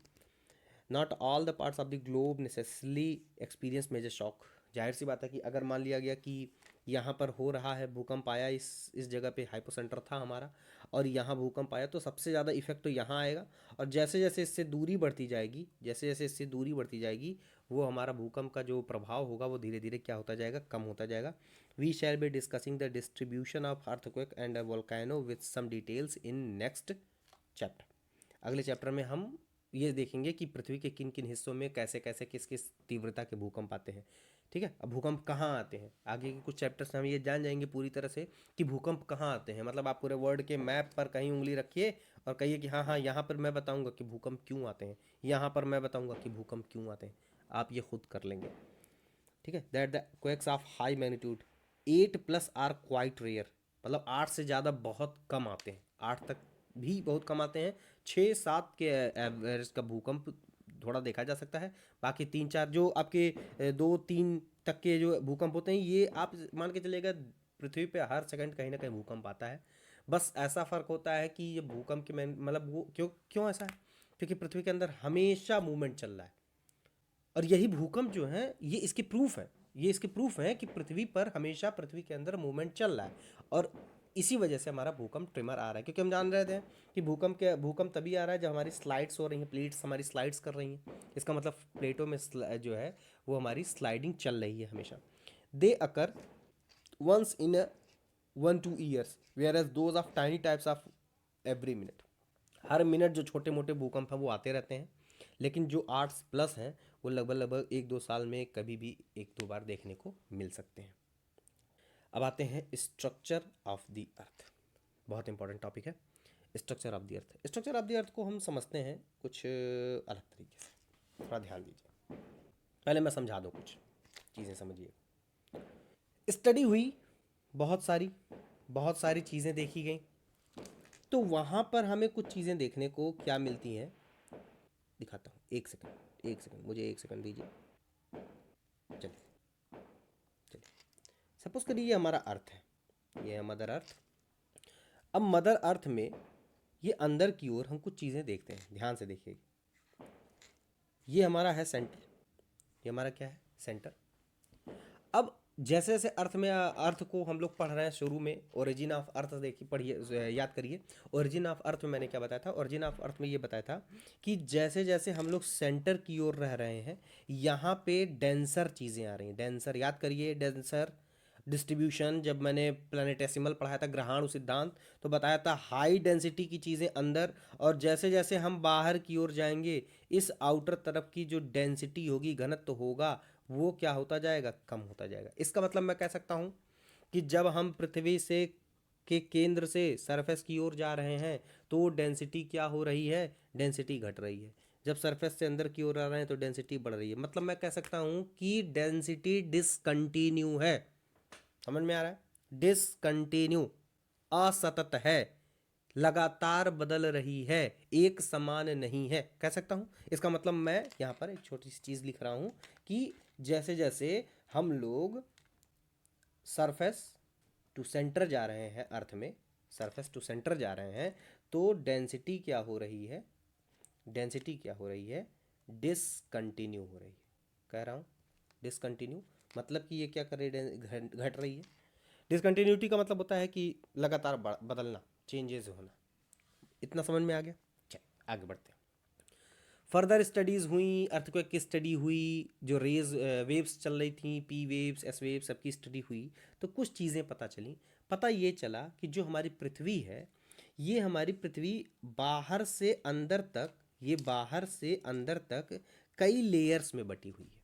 A: Not all the parts of the globe necessarily experience major shock. जाहिर सी बात है कि अगर मान लिया गया कि यहाँ पर हो रहा है भूकंप आया, इस जगह पे हाइपोसेंटर था हमारा और यहाँ भूकंप आया, तो सबसे ज़्यादा इफेक्ट तो यहाँ आएगा. और जैसे जैसे इससे दूरी बढ़ती जाएगी, जैसे जैसे इससे दूरी बढ़ती जाएगी, वो हमारा भूकंप का जो प्रभाव होगा वो धीरे धीरे क्या होता जाएगा, कम होता जाएगा. We shall be discussing the distribution of earthquake and volcano with some details in next chapter. अगले चैप्टर में हम ये देखेंगे कि पृथ्वी के किन किन हिस्सों में कैसे कैसे किस किस तीव्रता के भूकंप आते हैं. ठीक है. अब भूकंप कहाँ आते हैं, आगे के कुछ चैप्टर्स में हम ये जान जाएंगे पूरी तरह से कि भूकंप कहाँ आते हैं. मतलब आप पूरे वर्ल्ड के मैप पर कहीं उंगली रखिए और कहिए कि हाँ हाँ यहाँ पर मैं बताऊँगा कि भूकंप क्यों आते हैं, यहाँ पर मैं बताऊँगा कि भूकंप क्यों आते हैं. आप ये खुद कर लेंगे. ठीक है. That the quakes of high magnitude 8+ are quite rare. मतलब 8 से ज़्यादा बहुत कम आते हैं, 8 तक भी बहुत कम आते हैं. 6-7 के एवरेज का भूकंप थोड़ा देखा जा सकता है. बाकी 3-4 जो आपके 2-3 तक के जो भूकंप होते हैं, ये आप मान के चलिएगा पृथ्वी पे हर सेकंड कहीं ना कहीं भूकंप आता है. बस ऐसा फ़र्क होता है कि ये भूकंप के मतलब वो क्यों क्यों ऐसा है, क्योंकि पृथ्वी के अंदर हमेशा मूवमेंट चल रहा है. और यही भूकंप जो है ये इसके प्रूफ है, ये इसके प्रूफ है कि पृथ्वी पर हमेशा पृथ्वी के अंदर मूवमेंट चल रहा है. और इसी वजह से हमारा भूकंप ट्रिमर आ रहा है, क्योंकि हम जान रहे थे कि भूकंप तभी आ रहा है जब हमारी स्लाइड्स हो रही हैं, प्लेट्स हमारी स्लाइड्स कर रही हैं. इसका मतलब प्लेटों में जो है वो हमारी स्लाइडिंग चल रही है हमेशा. They occur once in 1-2 years whereas those of tiny types of every minute. हर मिनट जो छोटे मोटे भूकंप हैं वो आते रहते हैं, लेकिन जो 8+ हैं वो लगभग लगभग 1-2 साल में कभी भी 1-2 बार देखने को मिल सकते हैं. अब आते हैं स्ट्रक्चर ऑफ द अर्थ. बहुत इंपॉर्टेंट टॉपिक है structure of the earth. Structure of the earth को हम समझते हैं कुछ अलग तरीके से. थोड़ा ध्यान दीजिए, पहले मैं समझा दूँ कुछ चीज़ें, समझिए. स्टडी हुई, बहुत सारी चीज़ें देखी गई, तो वहाँ पर हमें कुछ चीज़ें देखने को क्या मिलती हैं दिखाता हूँ. एक सेकंड मुझे 1 सेकंड दीजिए. चलिए सपोज करिए ये हमारा अर्थ है, ये है मदर अर्थ. अब मदर अर्थ में ये अंदर की ओर हम कुछ चीज़ें देखते हैं, ध्यान से देखिए. ये हमारा है सेंटर, ये हमारा क्या है, सेंटर. अब जैसे जैसे अर्थ को हम लोग पढ़ रहे हैं, शुरू में ओरिजिन ऑफ अर्थ देखिए, पढ़िए, याद करिए. ओरिजिन ऑफ अर्थ में मैंने क्या बताया था, ओरिजिन ऑफ अर्थ में ये बताया था कि जैसे जैसे हम लोग सेंटर की ओर रह रहे हैं, यहाँ पे डेंसर चीज़ें आ रही हैं. डेंसर याद करिए, डेंसर डिस्ट्रीब्यूशन. जब मैंने प्लानेटेसिमल पढ़ाया था, ग्रहाणु सिद्धांत, तो बताया था हाई डेंसिटी की चीज़ें अंदर, और जैसे जैसे हम बाहर की ओर जाएंगे इस आउटर तरफ की जो डेंसिटी होगी, घनत्व होगा, वो क्या होता जाएगा, कम होता जाएगा. इसका मतलब मैं कह सकता हूँ कि जब हम पृथ्वी से के केंद्र से सरफेस की ओर जा रहे हैं तो डेंसिटी क्या हो रही है, डेंसिटी घट रही है. जब सरफेस से अंदर की ओर आ रहे हैं तो डेंसिटी बढ़ रही है. मतलब मैं कह सकता हूँ कि डेंसिटी डिसकंटिन्यू है. समझ में आ रहा है, डिसकंटिन्यू, असतत है, लगातार बदल रही है, एक समान नहीं है, कह सकता हूँ. इसका मतलब मैं यहाँ पर एक छोटी सी चीज़ लिख रहा हूँ कि जैसे जैसे हम लोग सरफेस टू सेंटर जा रहे हैं, अर्थ में सरफेस टू सेंटर जा रहे हैं, तो डेंसिटी क्या हो रही है, डेंसिटी क्या हो रही है, डिसकंटिन्यू हो रही है. कह रहा हूँ डिसकंटिन्यू, मतलब कि ये क्या कर रही है, घट रही है. डिसकंटिन्यूटी का मतलब होता है कि लगातार बदलना, चेंजेस होना. इतना समझ में आ गया. चलिए आगे बढ़ते हैं. फर्दर स्टडीज़ हुई, अर्थक्वेक की स्टडी हुई, जो वेव्स चल रही थी, पी वेव्स, एस वेव्स, सबकी स्टडी हुई, तो कुछ चीज़ें पता चली. पता ये चला कि जो हमारी पृथ्वी है, ये हमारी पृथ्वी बाहर से अंदर तक, ये बाहर से अंदर तक कई लेयर्स में बटी हुई है.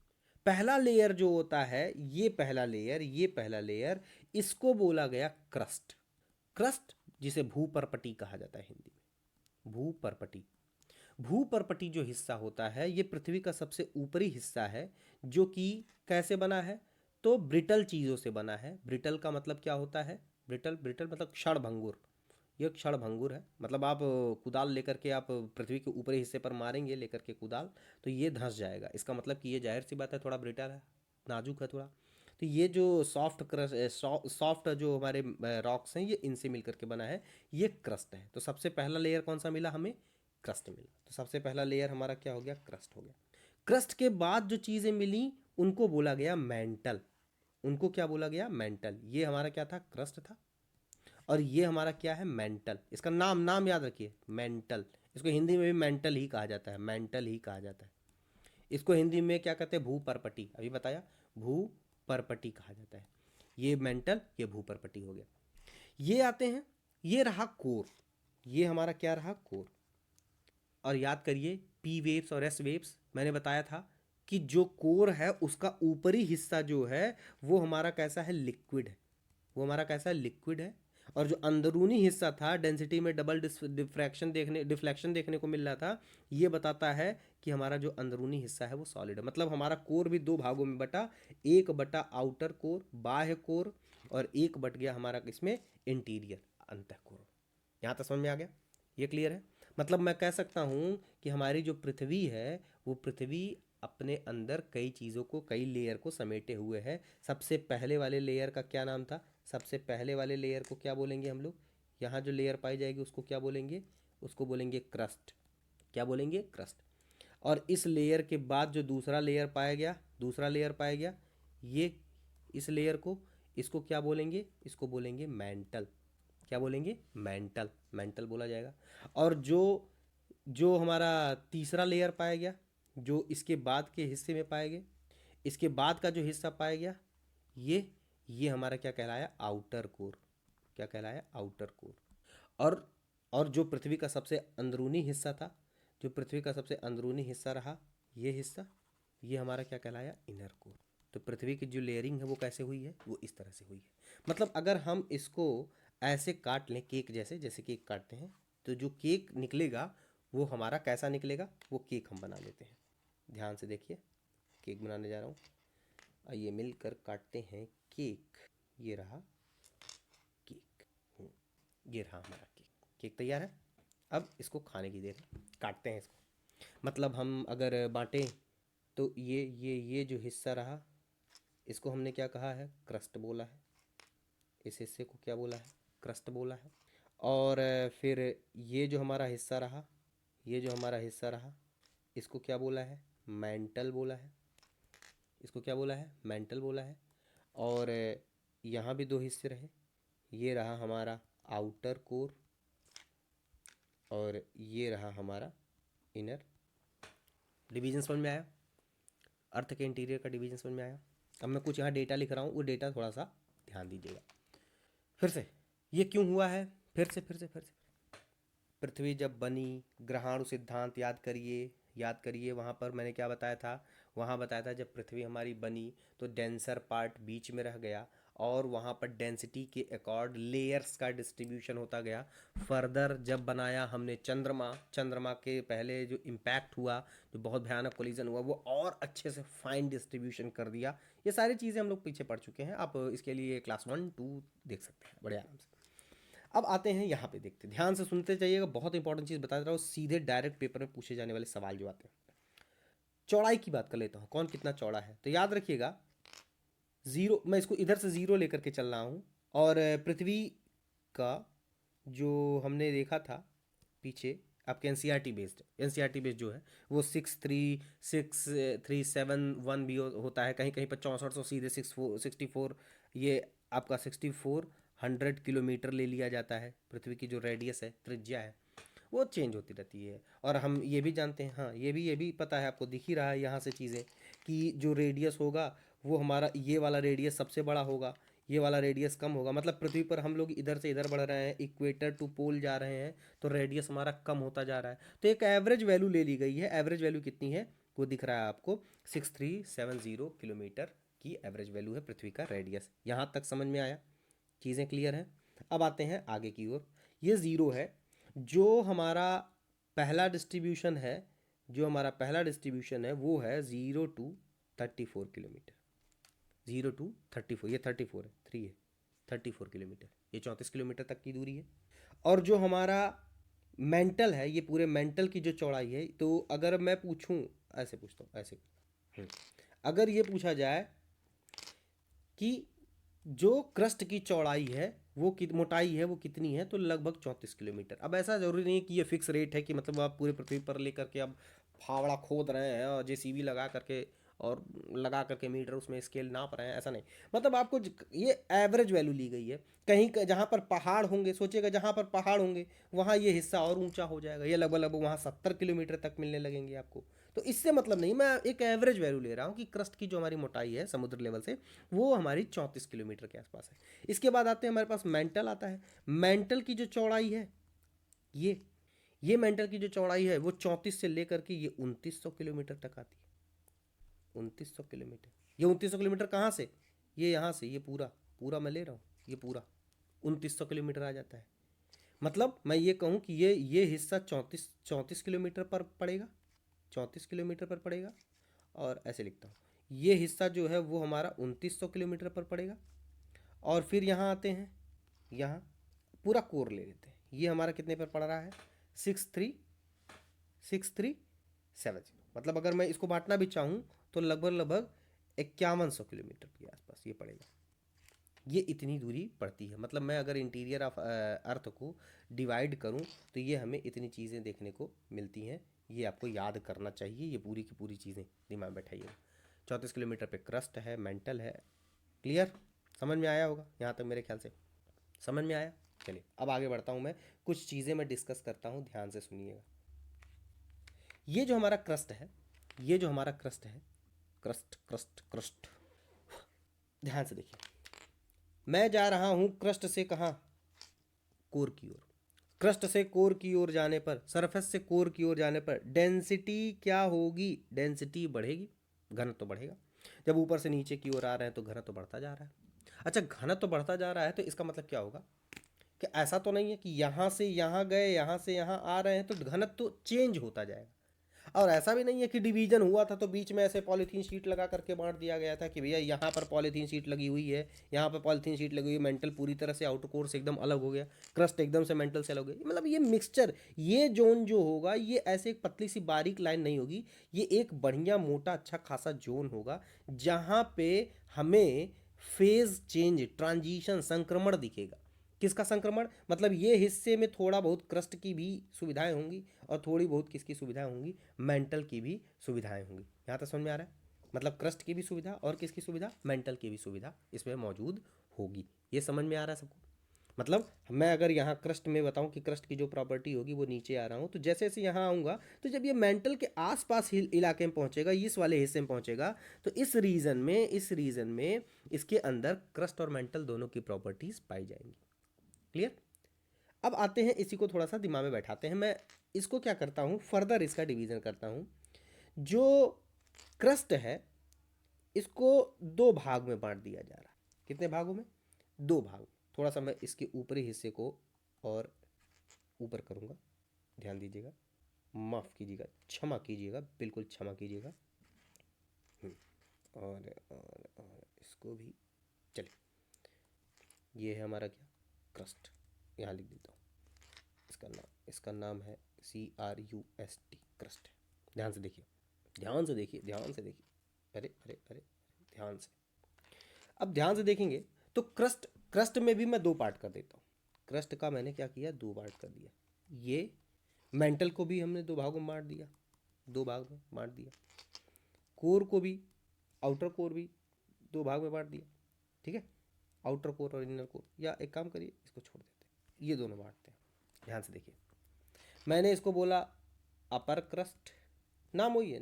A: पहला लेयर जो होता है, ये पहला लेयर इसको बोला गया क्रस्ट. क्रस्ट जिसे भूपर्पटी कहा जाता है हिंदी में, भूपर्पटी. भूपर्पटी जो हिस्सा होता है ये पृथ्वी का सबसे ऊपरी हिस्सा है, जो कि कैसे बना है, तो ब्रिटल चीज़ों से बना है. ब्रिटल का मतलब क्या होता है, ब्रिटल ब्रिटल मतलब क्षणभंगुर, ये क्षणभंगुर है, मतलब आप कुदाल लेकर के आप पृथ्वी के ऊपरी हिस्से पर मारेंगे लेकर के कुदाल, तो ये धंस जाएगा। इसका मतलब कि ये जाहिर सी बात है थोड़ा ब्रिटल है, नाजुक है थोड़ा। तो ये जो सॉफ्ट जो हमारे रॉक्स हैं, ये इनसे मिल करके बना है, ये क्रस्ट है। तो सबसे पहला लेयर कौन सा मिला हमें? क्रस्ट मिला। तो सबसे पहला लेयर हमारा क्या हो गया? क्रस्ट हो गया। क्रस्ट के बाद जो चीज़ें मिली उनको बोला गया मेंटल। उनको क्या बोला गया? मेंटल। ये हमारा क्या था? क्रस्ट था। और ये हमारा क्या है? मेंटल। इसका नाम नाम याद रखिए, मेंटल। इसको हिंदी में भी मेंटल ही कहा जाता है, मेंटल ही कहा जाता है। इसको हिंदी में क्या कहते हैं? भूपर्पटी। अभी बताया, भूपर्पटी कहा जाता है। ये मेंटल, ये भूपर्पटी हो गया। ये आते हैं, ये रहा कोर। ये हमारा क्या रहा? कोर। और याद करिए, पी वेव्स और एस वेव्स मैंने बताया था कि जो कोर है उसका ऊपरी हिस्सा जो है वो हमारा कैसा है? लिक्विड है। वो हमारा कैसा है? लिक्विड है। और जो अंदरूनी हिस्सा था, डेंसिटी में डबल डिफ्लेक्शन देखने को मिल रहा था, ये बताता है कि हमारा जो अंदरूनी हिस्सा है वो सॉलिड है। मतलब हमारा कोर भी दो भागों में बटा, एक बटा आउटर कोर, बाह्य कोर, और एक बट गया हमारा इसमें इंटीरियर, अंतः कोर। यहाँ तक समझ में आ गया? ये क्लियर है? मतलब मैं कह सकता हूँ कि हमारी जो पृथ्वी है वो पृथ्वी अपने अंदर कई चीज़ों को, कई लेयर को समेटे हुए है। सबसे पहले वाले लेयर का क्या नाम था? सबसे पहले वाले लेयर को क्या बोलेंगे हम लोग? यहाँ जो लेयर पाई जाएगी उसको क्या बोलेंगे? उसको बोलेंगे क्रस्ट। क्या बोलेंगे? क्रस्ट। और इस लेयर के बाद जो दूसरा लेयर पाया गया, दूसरा लेयर पाया गया, ये इस लेयर को, इसको क्या बोलेंगे? इसको बोलेंगे मेंटल। क्या बोलेंगे? मेंटल। मेंटल बोला जाएगा। और जो जो हमारा तीसरा लेयर पाया गया, जो इसके बाद के हिस्से में पाया गया, इसके बाद का जो हिस्सा पाया गया, ये हमारा क्या कहलाया? Outer core. क्या कहलाया? Outer core. और और जो पृथ्वी का सबसे अंदरूनी हिस्सा था, जो पृथ्वी का सबसे अंदरूनी हिस्सा रहा, ये हिस्सा, ये हमारा क्या कहलाया? Inner core. तो पृथ्वी की जो लेयरिंग है वो कैसे हुई है? वो इस तरह से हुई है। मतलब अगर हम इसको ऐसे काट लें, केक जैसे, जैसे केक काटते हैं, तो जो केक निकलेगा वो हमारा कैसा निकलेगा? वो केक हम बना लेते हैं। ध्यान से देखिए, केक बनाने जा रहा हूँ। आइए मिलकर काटते हैं केक। ये रहा केक। ये रहा हमारा केक। केक तैयार है। अब इसको खाने की देर है, काटते हैं इसको। मतलब हम अगर बांटें तो ये जो हिस्सा रहा, इसको हमने क्या कहा है? क्रस्ट बोला है। इस हिस्से को क्या बोला है? क्रस्ट बोला है। और फिर ये जो हमारा हिस्सा रहा, ये जो हमारा हिस्सा रहा, इसको क्या बोला है? मेंटल बोला है। इसको क्या बोला है? मेंटल बोला है। और यहाँ भी दो हिस्से रहे, ये रहा हमारा आउटर कोर, और ये रहा हमारा इनर। डिवीजन समझ में आया? अर्थ के इंटीरियर का डिवीजन समझ में आया? अब मैं कुछ यहाँ डेटा लिख रहा हूँ, वो डेटा थोड़ा सा ध्यान दीजिएगा। फिर से, ये क्यों हुआ है? फिर से पृथ्वी जब बनी, ग्रहाणु सिद्धांत याद करिए, याद करिए। वहाँ पर मैंने क्या बताया था? वहाँ बताया था जब पृथ्वी हमारी बनी तो डेंसर पार्ट बीच में रह गया, और वहाँ पर डेंसिटी के अकॉर्ड लेयर्स का डिस्ट्रीब्यूशन होता गया। फर्दर जब बनाया हमने चंद्रमा, चंद्रमा के पहले जो इम्पैक्ट हुआ, जो बहुत भयानक कोलिजन हुआ, वो और अच्छे से फाइन डिस्ट्रीब्यूशन कर दिया। ये सारी चीज़ें हम लोग पीछे पढ़ चुके हैं, आप इसके लिए क्लास 1 2 देख सकते हैं बड़े आराम से। अब आते हैं यहाँ पे, देखते हैं, ध्यान से सुनते जाइएगा। बहुत इंपॉर्टेंट चीज़ बता रहा हूँ, सीधे डायरेक्ट पेपर में पूछे जाने वाले सवाल जो आते हैं। चौड़ाई की बात कर लेता हूँ, कौन कितना चौड़ा है। तो याद रखिएगा, ज़ीरो, मैं इसको इधर से ज़ीरो लेकर के चल रहा हूँ। और पृथ्वी का जो हमने देखा था पीछे, आपके N C R T based जो है वो 63637 भी होता है, कहीं कहीं पर 6400, सीधे 64 ये आपका 6400 किलोमीटर ले लिया जाता है। पृथ्वी की जो रेडियस है, त्रिज्या है, वो चेंज होती रहती है। और हम ये भी जानते हैं, हाँ ये भी पता है आपको, दिख ही रहा है यहाँ से चीज़ें, कि जो रेडियस होगा वो हमारा, ये वाला रेडियस सबसे बड़ा होगा, ये वाला रेडियस कम होगा। मतलब पृथ्वी पर हम लोग इधर से इधर बढ़ रहे हैं, इक्वेटर टू पोल जा रहे हैं, तो रेडियस हमारा कम होता जा रहा है। तो एक एवरेज वैल्यू ले ली गई है। एवरेज वैल्यू कितनी है? वो दिख रहा है आपको, 6370 की एवरेज वैल्यू है पृथ्वी का रेडियस। यहाँ तक समझ में आया? चीज़ें क्लियर हैं? अब आते हैं आगे की ओर। ये ज़ीरो है, जो हमारा पहला डिस्ट्रीब्यूशन है, जो हमारा पहला डिस्ट्रीब्यूशन है वो है 0 to 34 किलोमीटर। 0 to 34, ये 34 है, 3 है, 34 किलोमीटर, ये 34 किलोमीटर तक की दूरी है। और जो हमारा मेंटल है, ये पूरे मेंटल की जो चौड़ाई है, तो अगर मैं पूछूं, ऐसे पूछता हूँ, ऐसे हम्म, अगर ये पूछा जाए कि जो क्रस्ट की चौड़ाई है वो मोटाई है वो कितनी है, तो लगभग 34 किलोमीटर। अब ऐसा जरूरी नहीं है कि ये फिक्स रेट है कि मतलब आप पूरे पृथ्वी पर लेकर के अब फावड़ा खोद रहे हैं और जेसीबी लगा करके और लगा करके मीटर उसमें स्केल नाप रहे हैं, ऐसा नहीं। मतलब आपको ये एवरेज वैल्यू ली गई है। कहीं जहाँ पर पहाड़ होंगे, सोचिएगा जहाँ पर पहाड़ होंगे वहाँ ये हिस्सा और ऊंचा हो जाएगा, ये लगभग लगभग वहाँ 70 किलोमीटर तक मिलने लगेंगे आपको। तो इससे मतलब नहीं, मैं एक एवरेज वैल्यू ले रहा हूँ कि क्रस्ट की जो हमारी मोटाई है समुद्र लेवल से, वो हमारी 34 किलोमीटर के आसपास है। इसके बाद आते हैं हमारे पास मेंटल आता है। मेंटल की जो चौड़ाई है, ये ये मेंटल की जो चौड़ाई है वो 34 से लेकर के ये 2900 किलोमीटर तक आती है। 2900 किलोमीटर। ये 2900 किलोमीटर कहाँ से? ये यहाँ से, ये पूरा पूरा मैं ले रहा हूँ, ये पूरा 2900 किलोमीटर आ जाता है। मतलब मैं ये कहूँ कि ये हिस्सा 34 34 किलोमीटर पर पड़ेगा, 34 किलोमीटर पर पड़ेगा। और ऐसे लिखता हूँ, ये हिस्सा जो है वो हमारा 2900 किलोमीटर पर पड़ेगा। और फिर यहाँ आते हैं, यहाँ पूरा कोर ले लेते हैं, ये हमारा कितने पर पड़ रहा है? 6367। मतलब अगर मैं इसको बांटना भी चाहूँ तो लगभग लगभग 5100 किलोमीटर के आसपास ये पड़ेगा। ये इतनी दूरी पड़ती है। मतलब मैं अगर इंटीरियर ऑफ अर्थ को डिवाइड करूं तो ये हमें इतनी चीज़ें देखने को मिलती हैं। ये आपको याद करना चाहिए, ये पूरी की पूरी चीज़ें दिमाग में बैठाइएगा। 34 किलोमीटर पे क्रस्ट है, मेंटल है। क्लियर? समझ में आया होगा यहाँ तक, मेरे ख्याल से समझ में आया। चलिए अब आगे बढ़ता हूँ, मैं कुछ चीज़ें मैं डिस्कस करता हूँ, ध्यान से सुनिएगा। ये जो हमारा क्रस्ट है, ये जो हमारा क्रस्ट है, क्रस्ट क्रस्ट क्रस्ट, ध्यान से देखिए। मैं जा रहा हूँ क्रस्ट से कहाँ? कोर की ओर। क्रस्ट से कोर की ओर जाने पर, सरफेस से कोर की ओर जाने पर डेंसिटी क्या होगी? डेंसिटी बढ़ेगी, घनत्व तो बढ़ेगा। जब ऊपर से नीचे की ओर आ रहे हैं तो घनत्व तो बढ़ता जा रहा है। अच्छा, घनत्व तो बढ़ता जा रहा है तो इसका मतलब क्या होगा कि ऐसा तो नहीं है कि यहाँ से यहाँ गए, यहाँ से यहाँ आ रहे हैं तो घनत्व तो चेंज होता जाएगा। और ऐसा भी नहीं है कि डिवीजन हुआ था तो बीच में ऐसे पॉलीथीन शीट लगा करके बांट दिया गया था कि भैया यहाँ पर पॉलीथीन शीट लगी हुई है, यहाँ पर पॉलीथीन शीट लगी हुई है, मेंटल पूरी तरह से आउटर कोर से एकदम अलग हो गया, क्रस्ट एकदम से मेंटल से अलग हो गया। मतलब ये मिक्सचर, ये जोन जो होगा ये ऐसे एक पतली सी बारीक लाइन नहीं होगी, ये एक बढ़िया मोटा अच्छा खासा जोन होगा जहाँ पे हमें फेज चेंज, ट्रांजिशन, संक्रमण दिखेगा। किसका संक्रमण? मतलब ये हिस्से में थोड़ा बहुत क्रस्ट की भी सुविधाएं होंगी और थोड़ी बहुत किसकी सुविधाएं होंगी? मेंटल की भी सुविधाएं होंगी। यहाँ तक समझ में आ रहा है? मतलब क्रस्ट की भी सुविधा और किसकी सुविधा? मेंटल की भी सुविधा इसमें मौजूद होगी। ये समझ में आ रहा है सबको? मतलब मैं अगर यहाँ क्रस्ट में बताऊँ कि क्रस्ट की जो प्रॉपर्टी होगी वो नीचे आ रहा हूँ, तो जैसे जैसे यहाँ आऊँगा तो जब ये मेंटल के आसपास इलाके में पहुँचेगा, इस वाले हिस्से में पहुँचेगा, तो इस रीजन में इसके अंदर क्रस्ट और मेंटल दोनों की प्रॉपर्टीज पाई जाएंगी। क्लियर? अब आते हैं, इसी को थोड़ा सा दिमाग में बैठाते हैं। मैं इसको क्या करता हूँ, फर्दर इसका डिवीजन करता हूँ। जो क्रस्ट है इसको दो भाग में बांट दिया जा रहा है। कितने भागों में? दो भाग में। थोड़ा सा मैं इसके ऊपरी हिस्से को और ऊपर करूँगा, ध्यान दीजिएगा, माफ़ कीजिएगा, क्षमा कीजिएगा, बिल्कुल क्षमा कीजिएगा। और इसको भी, चलिए, ये है हमारा क्या? क्रस्ट। यहाँ लिख देता हूँ इसका नाम है CRUST, क्रस्ट। ध्यान से देखिए, ध्यान से देखिए, ध्यान से देखिए, अरे अरे अरे, ध्यान से। अब ध्यान से देखेंगे तो क्रस्ट क्रस्ट में भी मैं दो पार्ट कर देता हूँ। क्रस्ट का मैंने क्या किया? दो पार्ट कर दिया। ये मेंटल को भी हमने दो भागों में बांट दिया, दो भाग में बांट दिया। कोर को भी, आउटर कोर भी दो भाग में बांट दिया। ठीक है, आउटर कोर और इनर कोर। या एक काम करिए, इसको छोड़ देते हैं, ये दोनों बांटते हैं। ध्यान से देखिए, मैंने इसको बोला अपर क्रस्ट, नाम वही है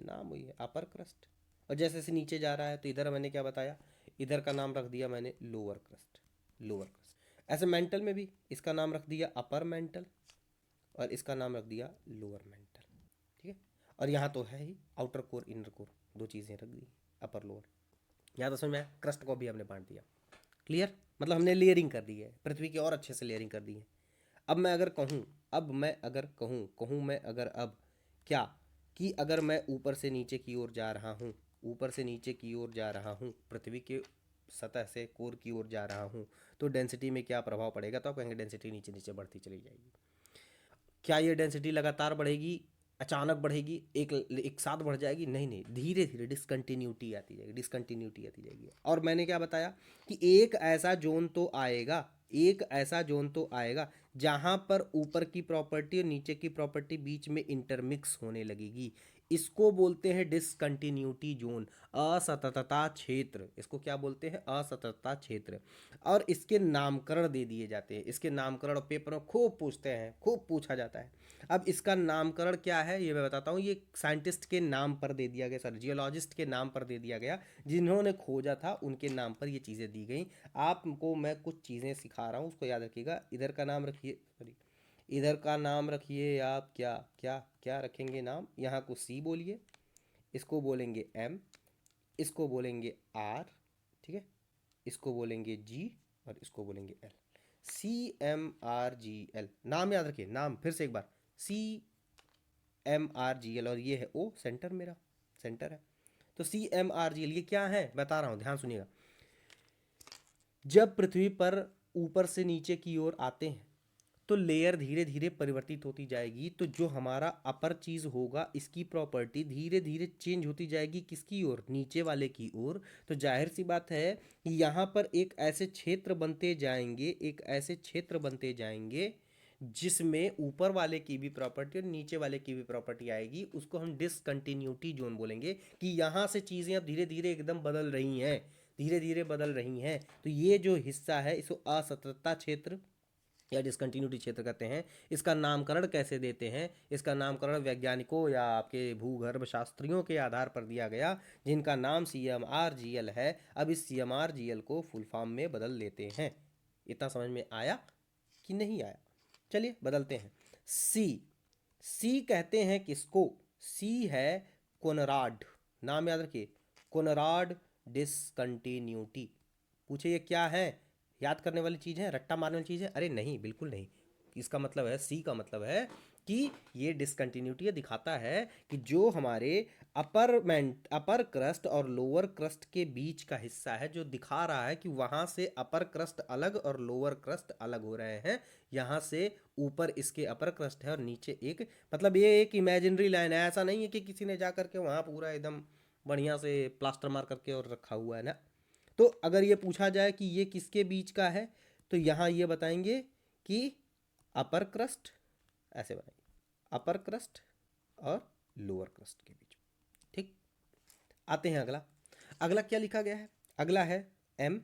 A: अपर क्रस्ट। और जैसे जैसे नीचे जा रहा है तो इधर मैंने क्या बताया? इधर का नाम रख दिया मैंने लोअर क्रस्ट, लोअर क्रस्ट। ऐसे मेंटल में भी इसका नाम रख दिया अपर मेंटल और इसका नाम रख दिया लोअर मेंटल। ठीक है, और यहाँ तो है ही आउटर कोर इनर कोर, दो चीज़ें रख दी, अपर लोअर। यहाँ तो समझ में आया? क्रस्ट को भी हमने बांट दिया। क्लियर? मतलब हमने लेयरिंग कर दी है, पृथ्वी की और अच्छे से लेयरिंग कर दी है। अब मैं अगर कहूँ, अब क्या, कि अगर मैं ऊपर से नीचे की ओर जा रहा हूँ, ऊपर से नीचे की ओर जा रहा हूँ, पृथ्वी के सतह से कोर की ओर जा रहा हूँ तो डेंसिटी में क्या प्रभाव पड़ेगा, तो आप कहेंगे डेंसिटी नीचे नीचे बढ़ती चली जाएगी। क्या ये डेंसिटी लगातार बढ़ेगी, अचानक बढ़ेगी, एक एक साथ बढ़ जाएगी? नहीं नहीं, धीरे धीरे डिसकंटिन्यूटी आती जाएगी, डिसकंटिन्यूटी आती जाएगी। और मैंने क्या बताया कि एक ऐसा जोन तो आएगा, एक ऐसा जोन तो आएगा जहां पर ऊपर की प्रॉपर्टी और नीचे की प्रॉपर्टी बीच में इंटरमिक्स होने लगेगी। इसको बोलते हैं डिसकंटिन्यूटी जोन, असततता क्षेत्र। इसको क्या बोलते हैं? असततता क्षेत्र। और इसके नामकरण दे दिए जाते हैं, इसके नामकरण पेपर में खूब पूछते हैं, खूब पूछा जाता है। अब इसका नामकरण क्या है ये मैं बताता हूँ। ये साइंटिस्ट के नाम पर दे दिया गया, सॉरी जियोलॉजिस्ट के नाम पर दे दिया गया, जिन्होंने खोजा था उनके नाम पर ये चीज़ें दी गई। आपको मैं कुछ चीज़ें सिखा रहा हूँ, उसको याद रखिएगा। इधर का नाम रखिए, सॉरी इधर का नाम रखिए आप, क्या क्या क्या रखेंगे नाम? यहाँ को सी बोलिए, इसको बोलेंगे एम, इसको बोलेंगे आर, ठीक है, इसको बोलेंगे जी, और इसको बोलेंगे एल। CMRGL नाम याद रखिए, नाम फिर से एक बार, CMRGL, और ये है ओ, सेंटर, मेरा सेंटर है। तो CMRGL ये क्या है बता रहा हूँ, ध्यान सुनिएगा। जब पृथ्वी पर ऊपर से नीचे की ओर आते हैं तो लेयर धीरे धीरे परिवर्तित होती जाएगी। तो जो हमारा अपर चीज होगा, इसकी प्रॉपर्टी धीरे धीरे चेंज होती जाएगी, किसकी ओर? नीचे वाले की ओर। तो जाहिर सी बात है कि यहाँ पर एक ऐसे क्षेत्र बनते जाएंगे, एक ऐसे क्षेत्र बनते जाएंगे जिसमें ऊपर वाले की भी प्रॉपर्टी और नीचे वाले की भी प्रॉपर्टी आएगी। उसको हम डिसकंटिन्यूटी जोन बोलेंगे, कि यहाँ से चीज़ें अब धीरे धीरे एकदम बदल रही हैं, धीरे धीरे बदल रही हैं। तो ये जो हिस्सा है इसको असततता क्षेत्र या डिसकंटिन्यूटी क्षेत्र कहते हैं। इसका नामकरण कैसे देते हैं? इसका नामकरण वैज्ञानिकों या आपके भूगर्भ शास्त्रियों के आधार पर दिया गया, जिनका नाम CMRGL है। अब इस CMRGL को फुल फॉर्म में बदल लेते हैं। इतना समझ में आया कि नहीं आया? चलिए बदलते हैं। सी, सी कहते हैं किसको? सी है कोनराड, नाम याद रखिए, कोनराड डिसकंटिन्यूटी। पूछे ये क्या है? याद करने वाली चीज़ है, रट्टा मारने वाली चीज़ है? अरे नहीं, बिल्कुल नहीं। इसका मतलब है, सी का मतलब है कि ये डिसकंटिन्यूटी दिखाता है कि जो हमारे अपर क्रस्ट और लोअर क्रस्ट के बीच का हिस्सा है, जो दिखा रहा है कि वहाँ से अपर क्रस्ट अलग और लोअर क्रस्ट अलग हो रहे हैं। यहाँ से ऊपर इसके अपर क्रस्ट है और नीचे एक, मतलब ये एक इमेजिनरी लाइन है, ऐसा नहीं है कि किसी ने जा करके वहाँ पूरा एकदम बढ़िया से प्लास्टर मार करके और रखा हुआ है ना। तो अगर ये पूछा जाए कि ये किसके बीच का है, तो यहाँ ये बताएंगे कि अपर क्रस्ट, ऐसे बनाएंगे, अपर क्रस्ट और लोअर क्रस्ट के बीच। ठीक, आते हैं अगला। अगला क्या लिखा गया है? अगला है एम।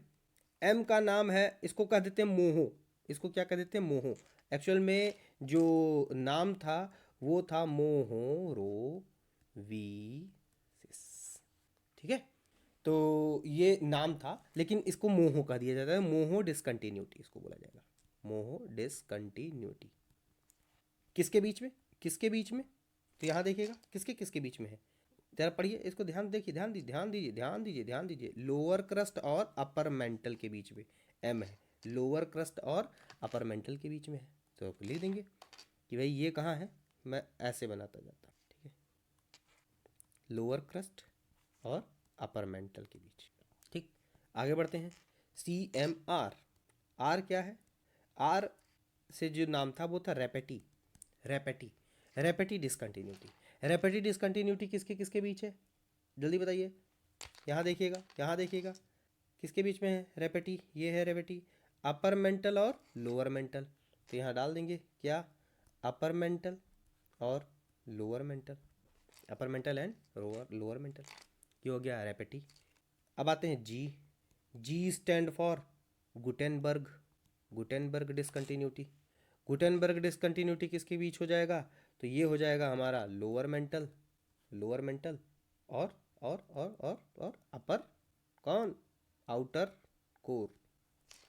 A: एम का नाम है, इसको कह देते हैं मोहो। इसको क्या कह देते हैं? मोहो। एक्चुअल में जो नाम था वो था मोहोरो वी, ठीक है। तो ये नाम था, लेकिन इसको मोहो कह दिया जाता है, मोहो डिसकंटिन्यूटी इसको बोला जाएगा, मोहो डिसकंटिन्यूटी। किसके बीच में? किसके बीच में? तो यहाँ देखिएगा किसके किसके बीच में है, जरा पढ़िए इसको, ध्यान देखिए, ध्यान दीजिए, ध्यान दीजिए, ध्यान दीजिए, ध्यान दीजिए। लोअर क्रस्ट और अपर मेंटल के बीच में एम है, लोअर क्रस्ट और अपर मेंटल के बीच में है। तो लिख देंगे कि भाई ये कहाँ है, मैं ऐसे बनाता जाता, ठीक है, लोअर क्रस्ट और अपर मेंटल के बीच। ठीक, आगे बढ़ते हैं। CMR, आर क्या है? आर से जो नाम था वो था रेपेटी, रेपेटी, रेपेटी डिसकंटिन्यूटी। रेपेटी डिसकंटिन्यूटी किसके किसके बीच है? जल्दी बताइए। यहाँ देखिएगा, यहाँ देखिएगा, किसके बीच में है रेपेटी? ये है रेपेटी, अपर मेंटल और लोअर मेंटल। तो यहाँ डाल देंगे क्या? अपर मेंटल और lower mantle, upper mantle and lower mantle. ये हो गया रेपेटी। अब आते हैं G. G stand for Gutenberg, Gutenberg discontinuity. Gutenberg discontinuity किसके बीच हो जाएगा? तो ये हो जाएगा हमारा लोअर मेंटल, लोअर मेंटल और अपर, कौन? आउटर कोर,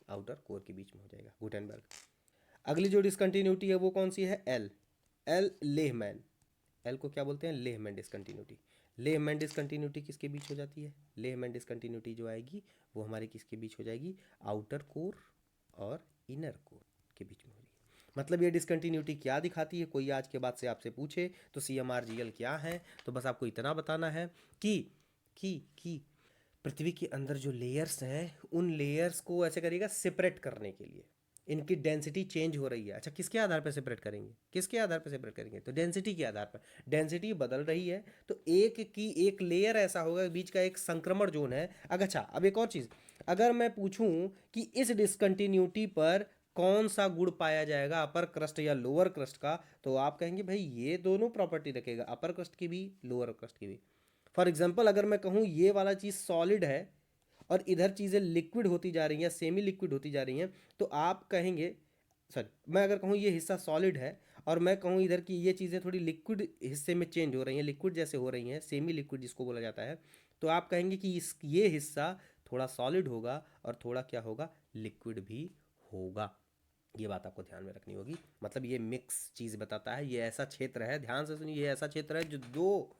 A: आउटर कोर के बीच में हो जाएगा गुटेनबर्ग। अगली जो डिसकंटिन्यूटी है वो कौन सी है? L, L Lehman. एल को क्या बोलते हैं? Lehman discontinuity. लेहमैन डिसकंटिन्यूटी किसके बीच हो जाती है? लेहमैन डिसकंटिन्यूटी जो आएगी वो हमारे किसके बीच हो जाएगी? आउटर कोर और इनर कोर के बीच में हो जाएगी। मतलब ये डिसकंटिन्यूटी क्या दिखाती है? कोई आज के बाद से आपसे पूछे तो CMRGL क्या है, तो बस आपको इतना बताना है कि पृथ्वी के अंदर जो लेयर्स हैं उन लेयर्स को ऐसे करिएगा सेपरेट करने के लिए। इनकी डेंसिटी चेंज हो रही है। अच्छा, किसके आधार पर सेपरेट करेंगे, किसके आधार पर सेपरेट करेंगे, तो डेंसिटी के आधार पर। डेंसिटी बदल रही है तो एक लेयर ऐसा होगा, बीच का एक संक्रमण जोन है। अच्छा, अब एक और चीज़, अगर मैं पूछूं कि इस डिसकंटिन्यूटी पर कौन सा गुण पाया जाएगा, अपर क्रस्ट या लोअर क्रस्ट का, तो आप कहेंगे भाई ये दोनों प्रॉपर्टी रखेगा, अपर क्रस्ट की भी लोअर क्रस्ट की भी। फॉर एग्जाम्पल अगर मैं कहूँ ये वाला चीज़ सॉलिड है और इधर चीज़ें लिक्विड होती जा रही हैं, सेमी लिक्विड होती जा रही हैं, तो आप कहेंगे, सॉरी, मैं अगर कहूँ ये हिस्सा सॉलिड है और मैं कहूँ इधर की ये चीज़ें थोड़ी लिक्विड हिस्से में चेंज हो रही हैं, लिक्विड जैसे हो रही हैं, सेमी लिक्विड जिसको बोला जाता है, तो आप कहेंगे कि ये हिस्सा थोड़ा सॉलिड होगा और थोड़ा क्या होगा, लिक्विड भी होगा। ये बात आपको ध्यान में रखनी होगी। मतलब ये मिक्स चीज़ बताता है, ये ऐसा क्षेत्र है, ध्यान से सुनिए, ये ऐसा क्षेत्र है जो दो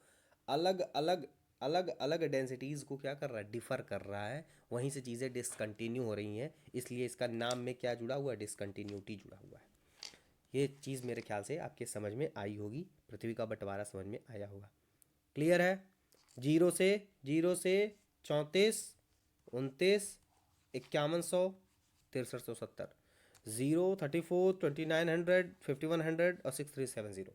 A: अलग अलग अलग अलग डेंसिटीज़ को क्या कर रहा है, डिफ़र कर रहा है। वहीं से चीज़ें डिसकंटिन्यू हो रही हैं, इसलिए इसका नाम में क्या जुड़ा हुआ है, डिसकंटिन्यूटी जुड़ा हुआ है। ये चीज़ मेरे ख्याल से आपके समझ में आई होगी, पृथ्वी का बंटवारा समझ में आया होगा। क्लियर है? जीरो से 34, 29, 5100, 6370, 0, 34, 2900, 5100 और 6370,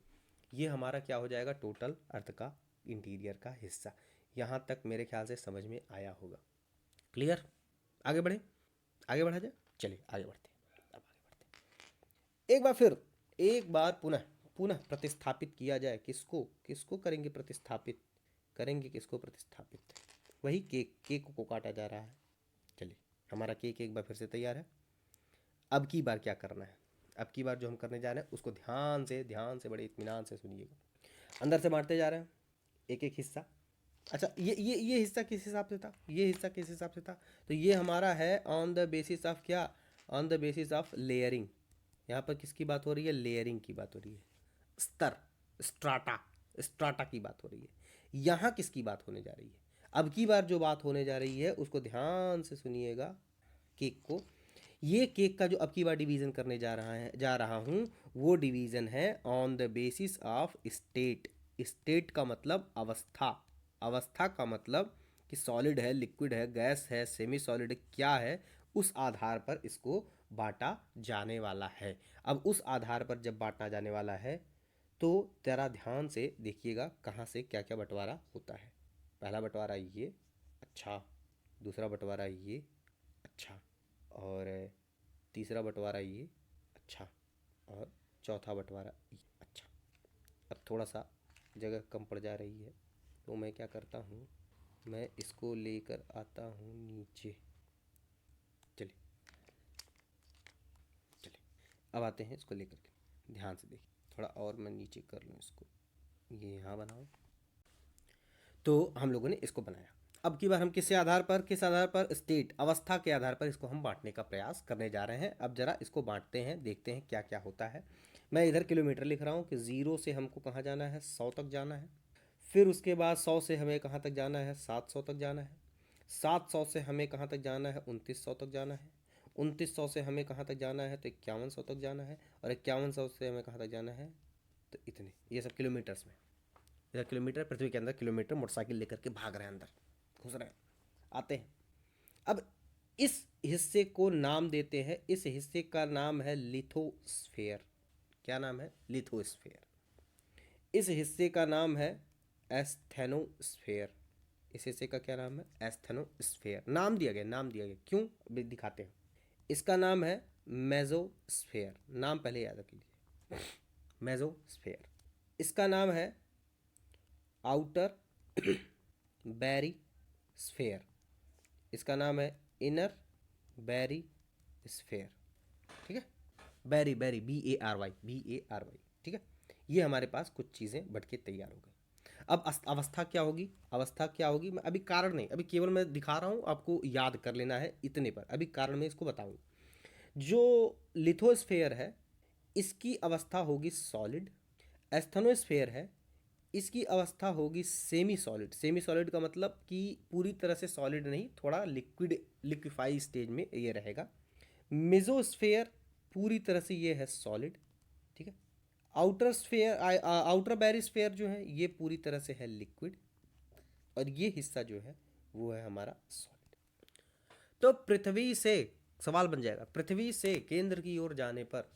A: ये हमारा क्या हो जाएगा, टोटल अर्थ का इंटीरियर का हिस्सा। यहाँ तक मेरे ख्याल से समझ में आया होगा। क्लियर? आगे बढ़े, आगे बढ़ा जाए, चलिए आगे बढ़ते हैं। अब आगे बढ़ते हैं, एक बार पुनः पुनः प्रतिस्थापित किया जाए। किसको किसको करेंगे प्रतिस्थापित, करेंगे किसको प्रतिस्थापित, वही केक, केक को काटा जा रहा है। चलिए, हमारा केक एक बार फिर से तैयार है। अब की बार क्या करना है, अब की बार जो हम करने जा रहे हैं उसको ध्यान से बड़े इत्मीनान से सुनिएगा। अंदर से बांटते जा रहे हैं एक एक हिस्सा। अच्छा, ये हिस्सा किस हिसाब से था, ये हिस्सा किस हिसाब से था, तो ये हमारा है ऑन द बेसिस ऑफ क्या, on the basis of layering. यहाँ पर किसकी बात हो रही है, लेयरिंग की बात हो रही है, स्तर, स्ट्राटा, स्ट्राटा की बात हो रही है। यहाँ किसकी बात होने जा रही है, अब की बार जो बात होने जा रही है उसको ध्यान से सुनिएगा, केक को। ये केक का जो अब की बार डिवीज़न करने जा रहा हूँ, वो डिवीज़न है on the basis of state. State का मतलब अवस्था, अवस्था का मतलब कि सॉलिड है, लिक्विड है, गैस है, सेमी सॉलिड क्या है, उस आधार पर इसको बांटा जाने वाला है। अब उस आधार पर जब बांटा जाने वाला है तो ज़रा ध्यान से देखिएगा कहाँ से क्या क्या बंटवारा होता है। पहला बंटवारा ये, अच्छा, दूसरा बंटवारा ये, अच्छा, और तीसरा बंटवारा ये, अच्छा, और चौथा बंटवारा ये, अच्छा। अब थोड़ा सा जगह कम पड़ जा रही है तो मैं क्या करता हूँ, मैं इसको लेकर आता हूँ नीचे। चलिए चलिए, अब आते हैं इसको लेकर के, ध्यान से देखिए, थोड़ा और मैं नीचे कर लूँ इसको, ये यहाँ बनाओ। तो हम लोगों ने इसको बनाया। अब की बार हम किस आधार पर, स्टेट, अवस्था के आधार पर इसको हम बांटने का प्रयास करने जा रहे हैं। अब जरा इसको बांटते हैं, देखते हैं क्या क्या होता है। मैं इधर किलोमीटर लिख रहा हूँ कि 0 से हमको कहाँ जाना है, 100 तक जाना है। फिर उसके बाद 100 से हमें कहाँ तक जाना है, 700 तक जाना है। 700 से हमें कहाँ तक जाना है, 2900 तक जाना है। 2900 से हमें कहाँ तक जाना है, तो 5100 तक जाना है। और 5100 से हमें कहाँ तक जाना है, तो इतने, ये सब किलोमीटर्स में। इधर किलोमीटर, पृथ्वी के अंदर किलोमीटर, मोटरसाइकिल लेकर के भाग रहे हैं, अंदर घुस रहे हैं, आते हैं। अब इस हिस्से को नाम देते हैं, इस हिस्से का नाम है लिथोस्फेयर। क्या नाम है, लिथोस्फेयर। इस हिस्से का नाम है एस्थेनोस्फेयर। इस हिस्से का क्या नाम है, एस्थेनोस्फेयर। नाम दिया गया, नाम दिया गया, क्यों अभी दिखाते हैं। इसका नाम है मेजोस्फेयर, नाम पहले याद रख लीजिए, मेजोस्फेयर। इसका नाम है आउटर बैरी स्फेयर। इसका नाम है इनर बैरी स्फेयर। ठीक है, बैरी, बैरी, BARY, BARY, ठीक है। ये हमारे पास कुछ चीज़ें बट के तैयार हो गई। अब अवस्था क्या होगी, अवस्था क्या होगी, मैं अभी कारण नहीं, अभी केवल मैं दिखा रहा हूँ, आपको याद कर लेना है इतने पर, अभी कारण में इसको बताऊँ। जो लिथोस्फेयर है इसकी अवस्था होगी सॉलिड। एस्थेनोस्फेयर है, इसकी अवस्था होगी सेमी सॉलिड। सेमी सॉलिड का मतलब कि पूरी तरह से सॉलिड नहीं, थोड़ा लिक्विड, लिक्विफाई स्टेज में ये रहेगा। मेसोस्फेयर पूरी तरह से ये है सॉलिड, ठीक है। आउटर स्फेयर, आउटर बैरिस्फेयर जो है ये पूरी तरह से है लिक्विड, और ये हिस्सा जो है वो है हमारा सॉलिड। तो पृथ्वी से सवाल बन जाएगा, पृथ्वी से केंद्र की ओर जाने पर,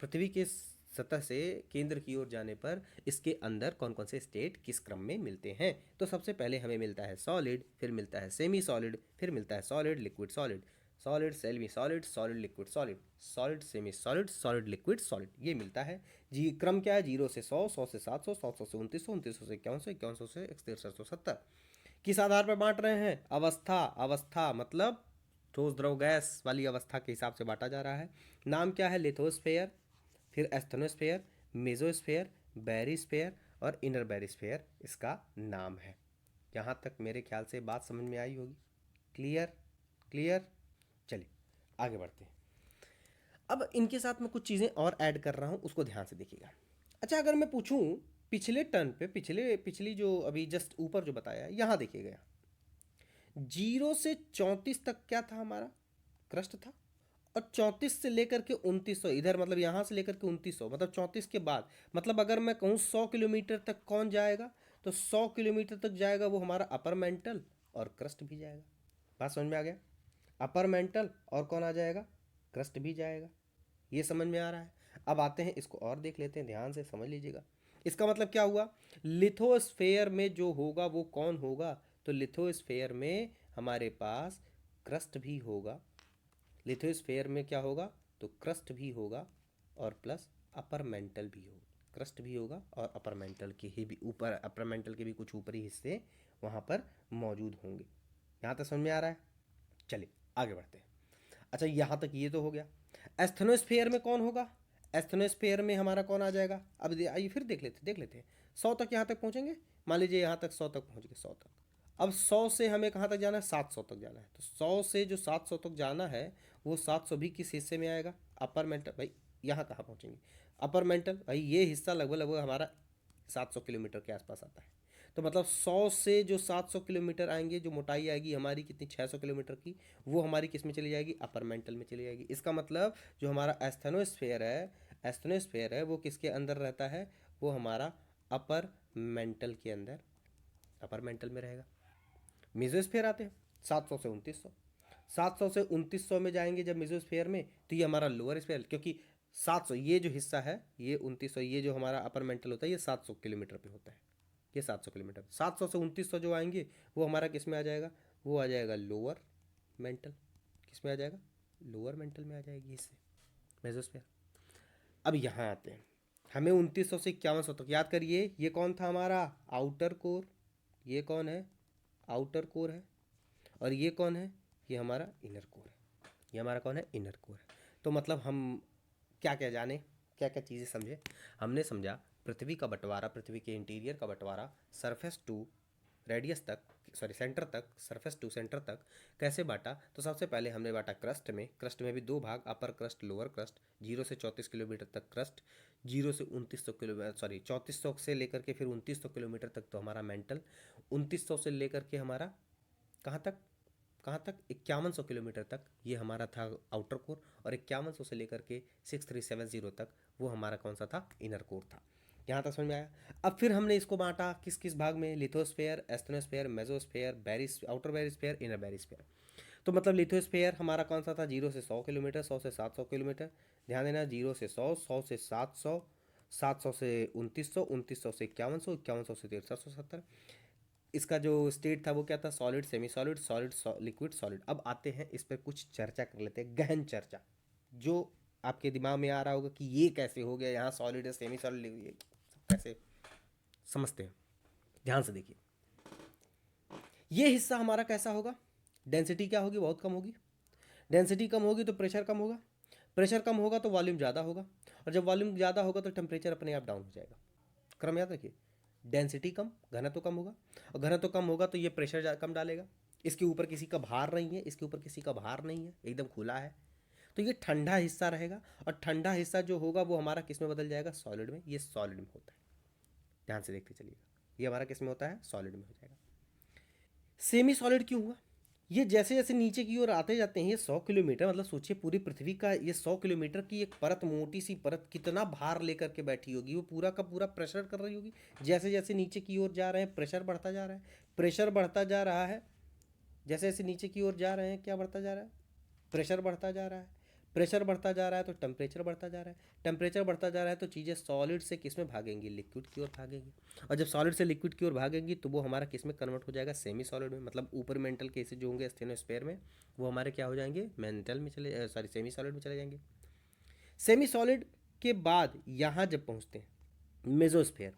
A: पृथ्वी के सतह से केंद्र की ओर जाने पर इसके अंदर कौन कौन से स्टेट किस क्रम में मिलते हैं। तो सबसे पहले हमें मिलता है सॉलिड, फिर मिलता है सेमी सॉलिड, फिर मिलता है solid liquid solid, solid semi solid, solid liquid solid, solid semi solid, solid liquid solid, ये मिलता है। जी क्रम क्या है, 0 से 100, 100 से 700, 700 से 2900, 2900 से 5100, 5100 से 6370। किस आधार पर बांट रहे हैं, अवस्था, अवस्था मतलब ठोस द्रव गैस वाली अवस्था के हिसाब से बांटा जा रहा है। नाम क्या है, लिथोस्फेयर, फिर एस्थेनोस्फेयर, मेजोस्फेयर, बैरिस्फेयर और इनर बैरिस्फेयर इसका नाम है। यहाँ तक मेरे ख्याल से बात समझ में आई होगी। Clear, clear. चलिए आगे बढ़ते हैं। अब इनके साथ मैं कुछ चीज़ें और ऐड कर रहा हूँ, उसको ध्यान से देखिएगा। अच्छा, अगर मैं पूछूँ पिछले टर्न पे, पिछली जो अभी जस्ट ऊपर जो बताया है, यहाँ देखिएगा, 0 से 34 तक क्या था हमारा, क्रस्ट था। और 34 से लेकर के 2900 इधर, मतलब यहाँ से लेकर के 2900, मतलब 34 के बाद, मतलब अगर मैं कहूँ 100 किलोमीटर तक कौन जाएगा, तो 100 किलोमीटर तक जाएगा वो हमारा अपर मेंटल, और क्रस्ट भी जाएगा। बात समझ में आ गया, अपर मेंटल और कौन आ जाएगा, क्रस्ट भी जाएगा। ये समझ में आ रहा है। अब आते हैं इसको और देख लेते हैं, ध्यान से समझ लीजिएगा। इसका मतलब क्या हुआ, लिथोस्फेयर में जो होगा वो कौन होगा, तो लिथोस्फेयर में हमारे पास क्रस्ट भी होगा। लिथोस्फेयर में क्या होगा, तो क्रस्ट भी होगा और प्लस अपर मेंटल भी होगा। क्रस्ट भी होगा और अपर मेंटल के ही भी ऊपर, अपर मेंटल के भी कुछ ऊपरी हिस्से वहाँ पर मौजूद होंगे। यहाँ तक समझ में आ रहा है। चलिए आगे बढ़ते हैं। अच्छा, यहाँ तक ये तो हो गया। एस्थेनोस्फेयर में कौन होगा, एस्थेनोस्फेयर में हमारा कौन आ जाएगा। अब आइए फिर देख लेते हैं। 100 तक यहाँ तक पहुँचेंगे, मान लीजिए यहाँ तक 100 तक पहुँच गए, 100 तक। अब 100 से हमें कहाँ तक जाना है, 700 तक जाना है। तो 100 से जो 700 तक जाना है, वो 700 भी किस हिस्से में आएगा, अपर मेंटल। भाई यहाँ कहाँ पहुँचेंगे, अपर मेंटल। भाई ये हिस्सा लगभग लगभग हमारा 700 किलोमीटर के आसपास आता है। तो मतलब 100 से जो 700 किलोमीटर आएंगे, जो मोटाई आएगी हमारी कितनी, 600 किलोमीटर की, वो हमारी किस में चली जाएगी, अपर मेंटल में चली जाएगी। इसका मतलब जो हमारा एस्थेनोस्फेयर है, एस्थेनोस्फेयर है वो किसके अंदर रहता है, वो हमारा अपर मेंटल के अंदर, अपर मेंटल में रहेगा। मेसोस्फेयर आते हैं 700 से 2900, 700 से 2900 में जाएंगे जब मेसोस्फेयर में, तो ये हमारा लोअर स्फेयर, क्योंकि 700 ये जो हिस्सा है, ये 2900, ये जो हमारा अपर मेंटल होता है, ये 700 किलोमीटर पे होता है। ये 700 किलोमीटर, 700 से 2900 जो आएंगे वो हमारा किस में आ जाएगा, वो आ जाएगा लोअर मेंटल। किस में आ जाएगा, लोअर मेंटल में आ जाएगी इससे, मेसोस्फेयर। अब यहाँ आते हैं, हमें 2900 से 5100 तक याद करिए, ये कौन था हमारा, आउटर कोर। ये कौन है, आउटर कोर है। और ये कौन है, ये हमारा इनर कोर है। ये हमारा कौन है, इनर कोर है। तो मतलब हम क्या क्या जाने, क्या क्या चीज़ें समझे, हमने समझा पृथ्वी का बंटवारा, पृथ्वी के इंटीरियर का बंटवारा सरफेस टू रेडियस तक, सॉरी सेंटर तक, सरफेस टू सेंटर तक कैसे बांटा। तो सबसे पहले हमने बांटा क्रस्ट में, क्रस्ट में भी दो भाग, अपर क्रस्ट, लोअर क्रस्ट। 0 से 34 किलोमीटर तक क्रस्ट, 0 से 2900 किलोमीटर, सॉरी 3400 से लेकर के फिर 2900 किलोमीटर तक तो हमारा मेंटल, 2900 से लेकर के हमारा कहाँ तक, कहाँ तक, 5100 किलोमीटर तक ये हमारा था आउटर कोर, और 5100 से लेकर के 6370 तक वो हमारा कौन सा था, इनर कोर था। यहाँ तक समझ में आया। अब फिर हमने इसको बांटा किस किस भाग में, लिथोस्फेयर, एस्थेनोस्फेयर, मेसोस्फेयर, बैरिस, आउटर बैरिस्फेयर, इनर बैरिस्फेयर। तो मतलब लिथोस्फेयर हमारा कौन सा था, 0 से 100 किलोमीटर, 100 से 700 किलोमीटर। ध्यान देना, 0 से 100, 100 से 700, 700 से 2900, 2900 से 5100, 5100 से 6370। इसका जो स्टेट था वो क्या था, solid, semi solid, solid, liquid, solid. अब आते हैं इस पर कुछ चर्चा कर लेते हैं, गहन चर्चा, जो आपके दिमाग में आ रहा होगा कि ये कैसे हो गया, यहाँ सॉलिड है, सेमी सॉलिड, ये सब कैसे समझते हैं। ध्यान से देखिए, ये हिस्सा हमारा कैसा होगा, डेंसिटी क्या होगी, बहुत कम होगी। डेंसिटी कम होगी तो प्रेशर कम होगा, प्रेशर कम होगा तो वॉल्यूम ज़्यादा होगा, और जब वॉल्यूम ज़्यादा होगा तो टेम्परेचर अपने आप डाउन हो जाएगा। क्रम याद रखिए, डेंसिटी कम, घनत्व कम होगा, और घनत्व कम होगा तो ये प्रेशर कम डालेगा। इसके ऊपर किसी का भार नहीं है, इसके ऊपर किसी का भार नहीं है, एकदम खुला है, तो ये ठंडा हिस्सा रहेगा। और ठंडा हिस्सा जो होगा वो हमारा किस में बदल जाएगा, सॉलिड में। ये सॉलिड में होता है, ध्यान से देखते चलिएगा, ये हमारा किस में होता है, सॉलिड में हो जाएगा। सेमी सॉलिड क्यों हुआ, ये जैसे जैसे नीचे की ओर आते जाते हैं, ये 100 किलोमीटर, मतलब सोचिए पूरी पृथ्वी का ये 100 किलोमीटर की एक परत, मोटी सी परत, कितना भार लेकर के बैठी होगी, वो पूरा का पूरा प्रेशर कर रही होगी। जैसे जैसे नीचे की ओर जा रहे हैं प्रेशर बढ़ता जा रहा है, प्रेशर बढ़ता जा रहा है, जैसे जैसे नीचे की ओर जा रहे हैं क्या बढ़ता जा रहा है, प्रेशर बढ़ता जा रहा है। प्रेशर बढ़ता जा रहा है तो टेम्परेचर बढ़ता जा रहा है। टेम्परेचर बढ़ता जा रहा है तो चीज़ें सॉलिड से किस में भागेंगी, लिक्विड की ओर भागेंगी। और जब सॉलिड से लिक्विड की ओर भागेंगी तो वो हमारा किस में कन्वर्ट हो जाएगा, सेमी सॉलिड में। मतलब ऊपर मेंटल केसेस जो होंगे स्टेनोस्फेयर में, वो हमारे क्या हो जाएंगे, मेंटल में चले, सॉरी सेमी सॉलिड में चले जाएंगे। सेमी सॉलिड के बाद यहाँ जब पहुँचते हैं मेजोस्फेयर,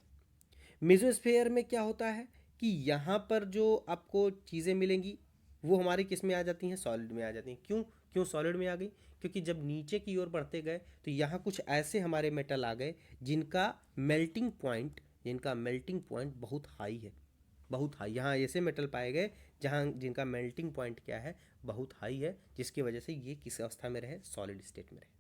A: मेसोस्फेयर में क्या होता है कि यहाँ पर जो आपको चीज़ें मिलेंगी वो हमारी किस में आ जाती हैं, सॉलिड में आ जाती हैं। क्यों, क्यों सॉलिड में आ गई, क्योंकि जब नीचे की ओर बढ़ते गए तो यहाँ कुछ ऐसे हमारे मेटल आ गए जिनका मेल्टिंग पॉइंट बहुत हाई है, बहुत हाई। यहाँ ऐसे मेटल पाए गए जहाँ जिनका मेल्टिंग पॉइंट क्या है, बहुत हाई है, जिसकी वजह से ये किस अवस्था में रहे, सॉलिड स्टेट में रहे।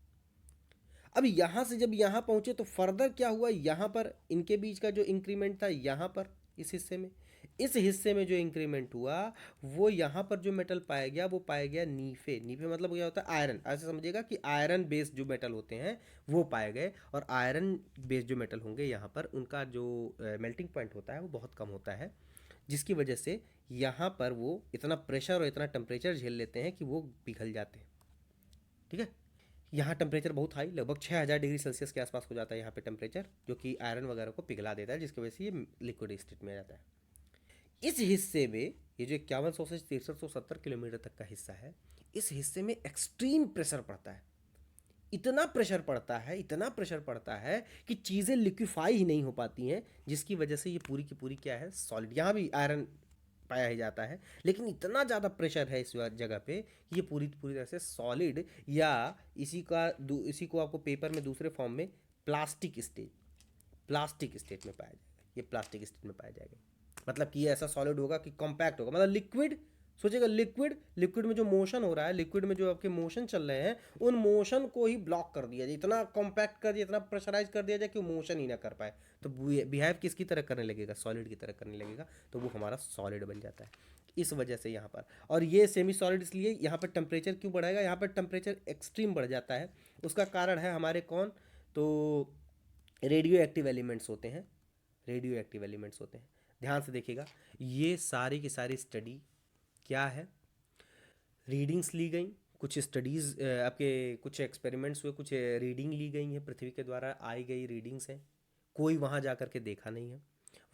A: अब यहाँ से जब यहाँ पहुँचे तो फर्दर क्या हुआ, यहाँ पर इनके बीच का जो इंक्रीमेंट था, यहाँ पर इस हिस्से में जो इंक्रीमेंट हुआ वो यहाँ पर जो मेटल पाया गया वो पाया गया नीफे। नीफे मतलब क्या होता है, आयरन। ऐसे समझिएगा कि आयरन बेस्ड जो मेटल होते हैं वो पाए गए, और आयरन बेस्ड जो मेटल होंगे यहाँ पर उनका जो मेल्टिंग पॉइंट होता है वो बहुत कम होता है, जिसकी वजह से यहाँ पर वो इतना प्रेशर और इतना टेम्परेचर झेल लेते हैं कि वो पिघल जाते हैं। ठीक है, यहाँ टेम्परेचर बहुत हाई, लगभग 6000 डिग्री सेल्सियस के आसपास हो जाता है यहाँ पे टेम्परेचर, जो कि आयरन वगैरह को पिघला देता है, जिसकी वजह से ये लिक्विड स्टेट में आ जाता है। इस हिस्से में ये जो 5100 से 6370 किलोमीटर तक का हिस्सा है, इस हिस्से में एक्सट्रीम प्रेशर पड़ता है। इतना प्रेशर पड़ता है, इतना प्रेशर पड़ता है कि चीज़ें लिक्विफाई ही नहीं हो पाती हैं, जिसकी वजह से ये पूरी की पूरी क्या है, सॉलिड। यहाँ भी आयरन पाया ही जाता है, लेकिन इतना ज़्यादा प्रेशर है इस जगह पे कि ये पूरी पूरी तरह से सॉलिड, या इसी को आपको पेपर में दूसरे फॉर्म में प्लास्टिक स्टेट में पाया जाएगा। ये प्लास्टिक स्टेट में पाया जाएगा, मतलब कि ये ऐसा सॉलिड होगा कि कॉम्पैक्ट होगा, मतलब लिक्विड। सोचिएगा लिक्विड में जो मोशन हो रहा है, लिक्विड में जो आपके मोशन चल रहे हैं, उन मोशन को ही ब्लॉक कर दिया जाए, इतना कॉम्पैक्ट कर दिया, इतना प्रेशराइज कर दिया जाए कि वो मोशन ही ना कर पाए, तो बिहेव किसकी तरह करने लगेगा, सॉलिड की तरह करने लगेगा, तो वो हमारा सॉलिड बन जाता है। इस वजह से यहाँ पर, और ये सेमी सॉलिड इसलिए यहाँ पर टेम्परेचर क्यों बढ़ेगा, यहाँ पर टेम्परेचर एक्सट्रीम बढ़ जाता है। उसका कारण है हमारे कौन, तो रेडियो एक्टिव एलिमेंट्स होते हैं, रेडियो एक्टिव एलिमेंट्स होते हैं। ध्यान से देखिएगा, ये सारी की सारी स्टडी क्या है, रीडिंग्स ली गई, कुछ स्टडीज़ आपके कुछ एक्सपेरिमेंट्स हुए, कुछ रीडिंग ली गई हैं, पृथ्वी के द्वारा आई गई रीडिंग्स हैं, कोई वहाँ जा कर के देखा नहीं है।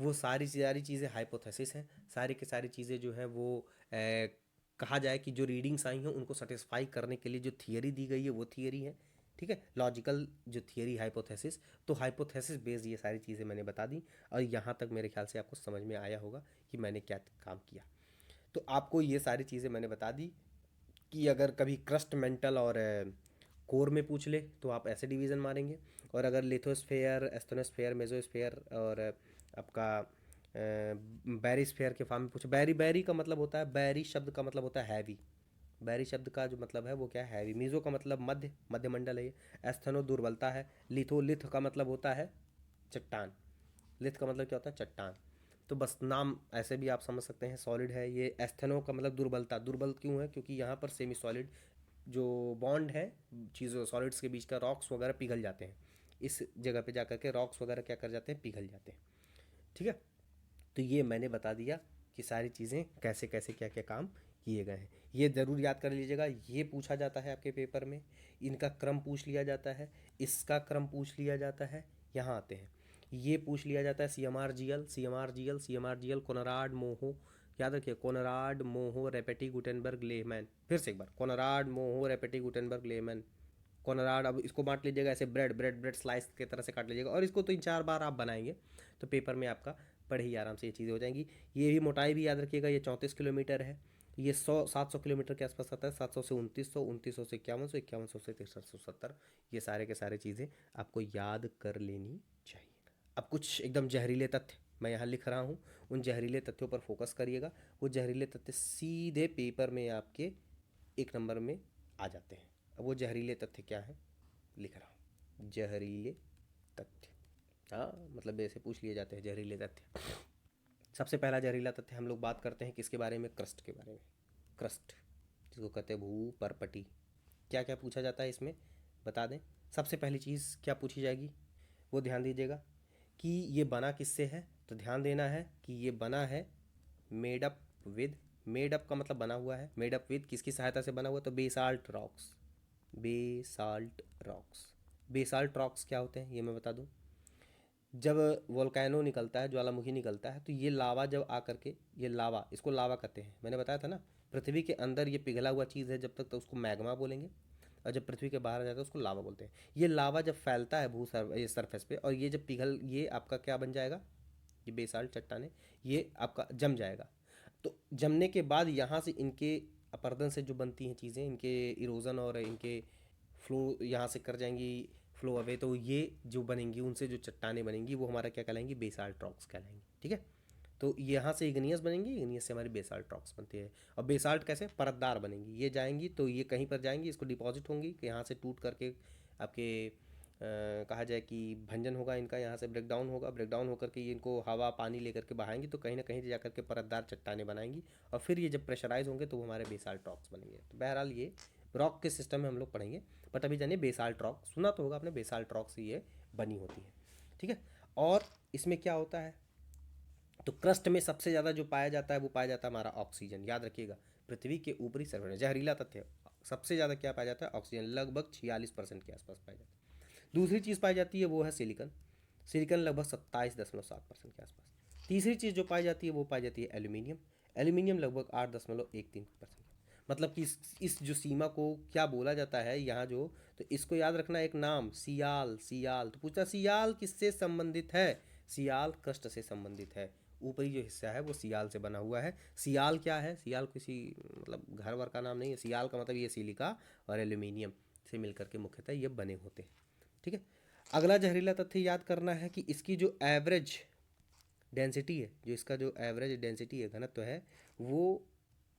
A: वो सारी सारी चीज़ें हाइपोथेसिस हैं, सारी की सारी चीज़ें जो हैं वो कहा जाए कि जो रीडिंग्स आई हैं उनको सेटिस्फाई करने के लिए जो थियरी दी गई है वो थियरी है। ठीक है, लॉजिकल जो थियरी, हाइपोथेसिस, तो हाइपोथेसिस बेस्ड ये सारी चीज़ें मैंने बता दी, और यहाँ तक मेरे ख्याल से आपको समझ में आया होगा कि मैंने क्या काम किया। तो आपको ये सारी चीज़ें मैंने बता दी कि अगर कभी क्रस्ट मेंटल और कोर में पूछ ले तो आप ऐसे डिवीज़न मारेंगे, और अगर लिथोस्फेयर, एस्थेनोस्फेयर, मेसोस्फेयर और आपका बैरिस्फेयर के फॉर्म में पूछे। बैरी का मतलब होता है, बैरी शब्द का मतलब होता है हैवी। बैरी शब्द का जो मतलब है वो क्या है, हैवी। मीज़ो का मतलब मध्य मंडल है ये। एस्थेनो दुर्बलता है। लिथ का मतलब होता है चट्टान। लिथ का मतलब क्या होता है, चट्टान। तो बस नाम ऐसे भी आप समझ सकते हैं, सॉलिड है ये। एस्थेनो का मतलब दुर्बलता, दुर्बल क्यों है, क्योंकि यहाँ पर सेमी सॉलिड जो बॉन्ड है चीज़ों सॉलिड्स के बीच का, रॉक्स वगैरह पिघल जाते हैं, इस जगह पे जाकर के रॉक्स वगैरह क्या कर जाते हैं, पिघल जाते हैं। ठीक है, तो ये मैंने बता दिया कि सारी चीज़ें कैसे कैसे क्या क्या काम किए गए हैं। ये ज़रूर याद कर लीजिएगा, ये पूछा जाता है आपके पेपर में, इनका क्रम पूछ लिया जाता है, इसका क्रम पूछ लिया जाता है। यहाँ आते हैं, ये पूछ लिया जाता है C M R G L Conrad Moho, याद रखिए, Conrad Moho Repetti Gutenberg Lehmann. फिर से एक बार, Conrad Moho Repetti Gutenberg Lehmann. Conrad, अब इसको बांट लीजिएगा ऐसे, ब्रेड स्लाइस की तरह से काट लीजिएगा, और इसको 3 4 बार आप बनाएंगे तो पेपर में आपका बड़े ही आराम से ये चीज़ें हो जाएंगी। ये भी मोटाई भी याद रखिएगा, ये 34 किलोमीटर है। ये 700 किलोमीटर के आसपास आता है, 700 से 2900, 2900 से 5100, 5100 से 6370। ये सारे के सारे चीज़ें आपको याद कर लेनी चाहिए। अब कुछ एकदम जहरीले तथ्य मैं यहाँ लिख रहा हूँ, उन जहरीले तथ्यों पर फोकस करिएगा। वो जहरीले तथ्य सीधे पेपर में आपके 1 नंबर में आ जाते हैं। अब वो जहरीले तथ्य क्या है, लिख रहा हूँ, जहरीले तथ्य। हाँ, मतलब ऐसे पूछ लिए जाते हैं जहरीले तथ्य। सबसे पहला जहरीला तथ्य हम लोग बात करते हैं किसके बारे में, क्रस्ट के बारे में। क्रस्ट, जिसको कहते हैं भू परपटी। क्या क्या पूछा जाता है इसमें, बता दें। सबसे पहली चीज़ क्या पूछी जाएगी, वो ध्यान दीजिएगा कि ये बना किससे है, तो ध्यान देना है कि ये बना है made up with made up का मतलब बना हुआ है, मेड अप विद किसकी सहायता से बना हुआ, तो basalt rocks. Basalt rocks. Basalt rocks क्या होते हैं ये मैं बता दूं। जब वोल्केनो निकलता है, ज्वालामुखी निकलता है, तो ये लावा जब आकर के, ये लावा, इसको लावा कहते हैं, मैंने बताया था ना। पृथ्वी के अंदर ये पिघला हुआ चीज़ है जब तक, तो उसको मैग्मा बोलेंगे, और जब पृथ्वी के बाहर आ जाता है उसको लावा बोलते हैं। ये लावा जब फैलता है ये सरफेस पे, और ये जब पिघल, ये आपका क्या बन जाएगा, ये बेसाल्ट चट्टाने, ये आपका जम जाएगा। तो जमने के बाद यहाँ से इनके अपर्दन से जो बनती हैं चीज़ें, इनके इरोजन और इनके फ्लो यहाँ से कर जाएंगी, फ्लो अवे, तो ये जो बनेंगी, उनसे जो चट्टानें बनेंगी वो हमारा क्या कहलाएंगी, बेसाल्ट रॉक्स कहलाएंगी। ठीक है। तो यहाँ से इग्नियस बनेंगी, इग्नियस से हमारी बेसाल्ट रॉक्स बनती है। और बेसाल्ट कैसे, परतदार बनेंगी, ये जाएंगी तो ये कहीं पर जाएंगी, इसको डिपॉजिट होंगी कि यहाँ से टूट करके आपके कहा जाए कि भंजन होगा इनका, यहाँ से ब्रेकडाउन होगा, ब्रेकडाउन होकर के ये इनको हवा पानी लेकर के बहाएंगी, तो कहीं ना कहीं जाकर के परतदार चट्टानें बनाएंगी, और फिर ये जब प्रेशराइज होंगे तो वो हमारे बेसाल्ट रॉक्स बनेंगे। तो बहरहाल ये रॉक के सिस्टम में हम लोग पढ़ेंगे, बट अभी जानिए बेसाल्ट रॉक, सुना तो होगा आपने, बेसाल्ट रॉक से ये बनी होती है। ठीक है। और इसमें क्या होता है, तो क्रस्ट में सबसे ज़्यादा जो पाया जाता है वो पाया जाता है हमारा ऑक्सीजन। याद रखिएगा, पृथ्वी के ऊपरी सर्फेस में जहरीला तथ्य, सबसे ज़्यादा क्या पाया जाता है, ऑक्सीजन, लगभग 46% के आसपास पाया जाता है। दूसरी चीज़ पाई जाती है वो है सिलिकन। सिलिकन लगभग 27.7% के आसपास। तीसरी चीज़ जो पाई जाती है वो पाई जाती है एल्यूमिनियम। एल्यूमिनियम लगभग 8.13%। मतलब कि इस जो सीमा को क्या बोला जाता है यहाँ जो, तो इसको याद रखना, एक नाम सियाल। सियाल तो पूछता, सियाल किससे संबंधित है, सियाल क्रस्ट से संबंधित है। ऊपरी जो हिस्सा है वो सियाल से बना हुआ है। सियाल क्या है, सियाल किसी मतलब घर वर का नाम नहीं है, सियाल का मतलब ये सिलिका और एल्यूमिनियम से मिलकर के मुख्यतः ये बने होते हैं। ठीक है। अगला जहरीला तथ्य याद करना है कि इसकी जो एवरेज डेंसिटी है, जो इसका जो एवरेज डेंसिटी है, घनत्व है, वो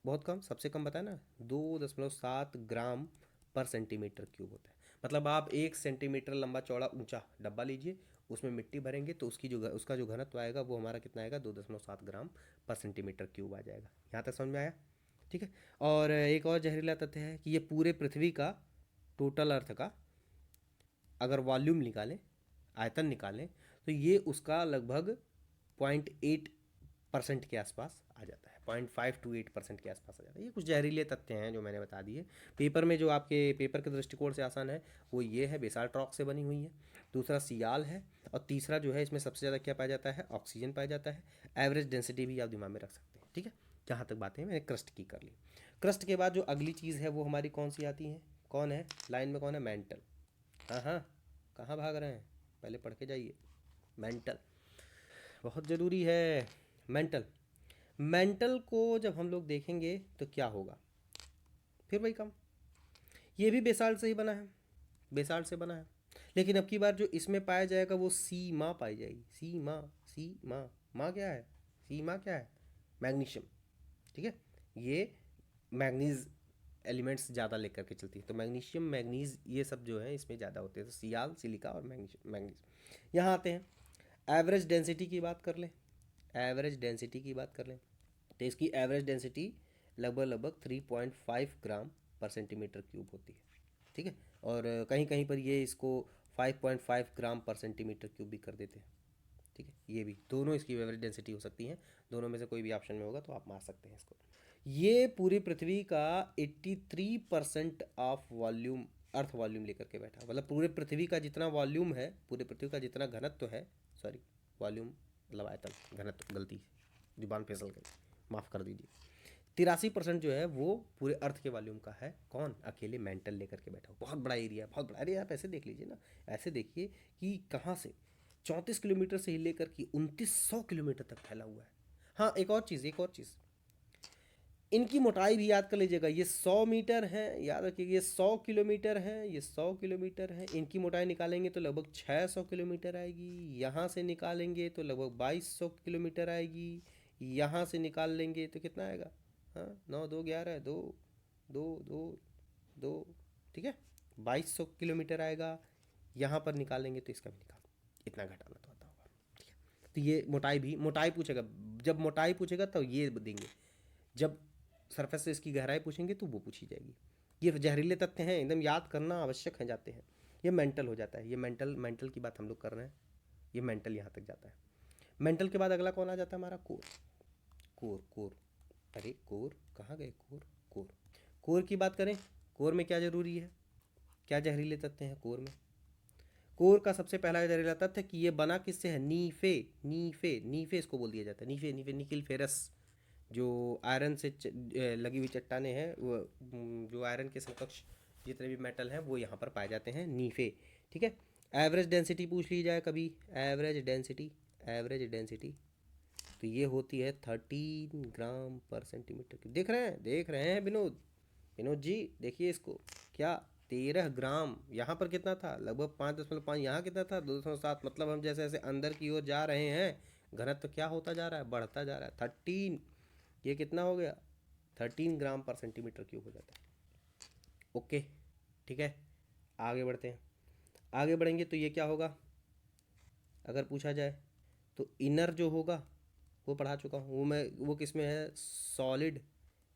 A: बहुत कम, सबसे कम बताया ना, 2.7 ग्राम पर सेंटीमीटर क्यूब होता है। मतलब आप 1 सेंटीमीटर लंबा चौड़ा ऊंचा डब्बा लीजिए, उसमें मिट्टी भरेंगे तो उसका जो घनत्व आएगा वो हमारा कितना आएगा, 2.7 ग्राम पर सेंटीमीटर क्यूब आ जाएगा। यहाँ तक समझ में आया। ठीक है। और एक और जहरीला तथ्य है कि ये पूरे पृथ्वी का, टोटल अर्थ का अगर वॉल्यूम निकालें, आयतन निकालें, तो ये उसका लगभग 0.8% के आसपास आ जाता है, 0.5 to 8% के आसपास आ जाता है। ये कुछ जहरीले तथ्य हैं जो मैंने बता दिए। पेपर में जो आपके पेपर के दृष्टिकोण से आसान है वो ये है, बेसाल्ट रॉक से बनी हुई है। दूसरा सियाल है, और तीसरा जो है इसमें सबसे ज़्यादा क्या पाया जाता है, ऑक्सीजन पाया जाता है। एवरेज डेंसिटी भी आप दिमाग में रख सकते हैं। ठीक है। जहाँ तक बातें मैंने क्रस्ट की कर ली। क्रस्ट के बाद जो अगली चीज़ है वो हमारी कौन सी आती है, कौन है लाइन में, कौन है, मेंटल। हाँ हाँ, कहाँ भाग रहे हैं, पहले पढ़ के जाइए। मेंटल बहुत ज़रूरी है। मेंटल, मेंटल को जब हम लोग देखेंगे तो क्या होगा, फिर वही काम, ये भी बेसाल्ट से ही बना है, बेसाल्ट से बना है, लेकिन अब की बार जो इसमें पाया जाएगा वो सीमा पाई जाएगी। सीमा, सीमा, माँ क्या है, सीमा क्या है, मैग्नीशियम। ठीक है। ये मैग्नीज एलिमेंट्स ज़्यादा लेकर के चलती है, तो मैग्नीशियम, मैग्नीज, ये सब जो है इसमें ज़्यादा होते हैं, तो सियाल, सिलिका और मैग्नीज। यहाँ आते हैं, एवरेज डेंसिटी की बात कर लें, एवरेज डेंसिटी की बात कर लें, तो इसकी एवरेज डेंसिटी लगभग लगभग 3.5 ग्राम पर सेंटीमीटर क्यूब होती है। ठीक है। और कहीं कहीं पर ये इसको 5.5 ग्राम पर सेंटीमीटर क्यूब भी कर देते हैं। ठीक है। ये भी दोनों इसकी एवरेज डेंसिटी हो सकती है, दोनों में से कोई भी ऑप्शन में होगा तो आप मार सकते हैं इसको। ये पूरी पृथ्वी का 83% ऑफ वॉल्यूम, अर्थ वॉल्यूम लेकर के बैठा, मतलब पूरे पृथ्वी का जितना वॉल्यूम है, पूरे पृथ्वी का जितना घनत्व है, सॉरी वॉल्यूम मतलब आयतन, घनत्व गलती, जुबान फिसल गई, माफ़ कर दीजिए। 83% जो है वो पूरे अर्थ के वॉल्यूम का है, कौन, अकेले मेंटल लेकर के बैठा हो। बहुत बड़ा एरिया, बहुत बड़ा एरिया। आप ऐसे देख लीजिए ना, ऐसे देखिए कि कहाँ से 34 किलोमीटर से ही लेकर के 2900 किलोमीटर तक फैला हुआ है। हाँ, एक और चीज़, एक और चीज़, इनकी मोटाई भी याद कर लीजिएगा। ये 100 मीटर है, याद रखिएगा, ये 100 किलोमीटर है, ये 100 किलोमीटर है। इनकी मोटाई निकालेंगे तो लगभग 600 किलोमीटर आएगी। यहाँ से निकालेंगे तो लगभग 2200 किलोमीटर आएगी। यहाँ से निकाल लेंगे तो कितना आएगा, हाँ, 9 2 11, 2 2 2 2, ठीक है, 2200 किलोमीटर आएगा। यहाँ पर निकालेंगे तो इसका भी निकाल, इतना घटाना तो आता होगा। ठीक है। तो ये मोटाई भी, मोटाई पूछेगा, जब मोटाई पूछेगा तो ये देंगे, जब सरफेस से इसकी गहराई पूछेंगे तो वो पूछी जाएगी। ये जहरीले तथ्य हैं, एकदम याद करना आवश्यक है, जाते हैं। ये मेंटल हो जाता है, ये मेंटल, मेंटल की बात हम लोग कर रहे हैं, ये मेंटल यहाँ तक जाता है। मेंटल के बाद अगला कौन आ जाता है हमारा, कोर। कोर, कोर, अरे कोर कहाँ गए, कोर कोर कोर की बात करें, कोर में क्या ज़रूरी है, क्या जहरीले तत्व हैं कोर में। कोर का सबसे पहला जहरीला तत्व है कि ये बना किससे है, नीफे। नीफे नीफे इसको बोल दिया जाता है, नीफे नीफे निकिल फेरस। जो आयरन से लगी हुई चट्टाने हैं वो, जो आयरन के समकक्ष जितने भी मेटल हैं वो यहाँ पर पाए जाते हैं, नीफे। ठीक है। एवरेज डेंसिटी पूछ ली जाए कभी, एवरेज डेंसिटी, एवरेज डेंसिटी तो ये होती है 13 ग्राम पर सेंटीमीटर की। देख रहे हैं विनोद, विनोद जी देखिए इसको, क्या 13 ग्राम। यहाँ पर कितना था, लगभग 5.5। यहाँ कितना था, 2.7। मतलब हम जैसे जैसे अंदर की ओर जा रहे हैं घनत्व तो क्या होता जा रहा है, बढ़ता जा रहा है। 13, ये कितना हो गया, 13 ग्राम पर सेंटीमीटर क्यूब हो जाता है। ओके ठीक है, आगे बढ़ते हैं। आगे बढ़ेंगे तो ये क्या होगा, अगर पूछा जाए तो इनर जो होगा वो पढ़ा चुका हूँ, वो किस में है, सॉलिड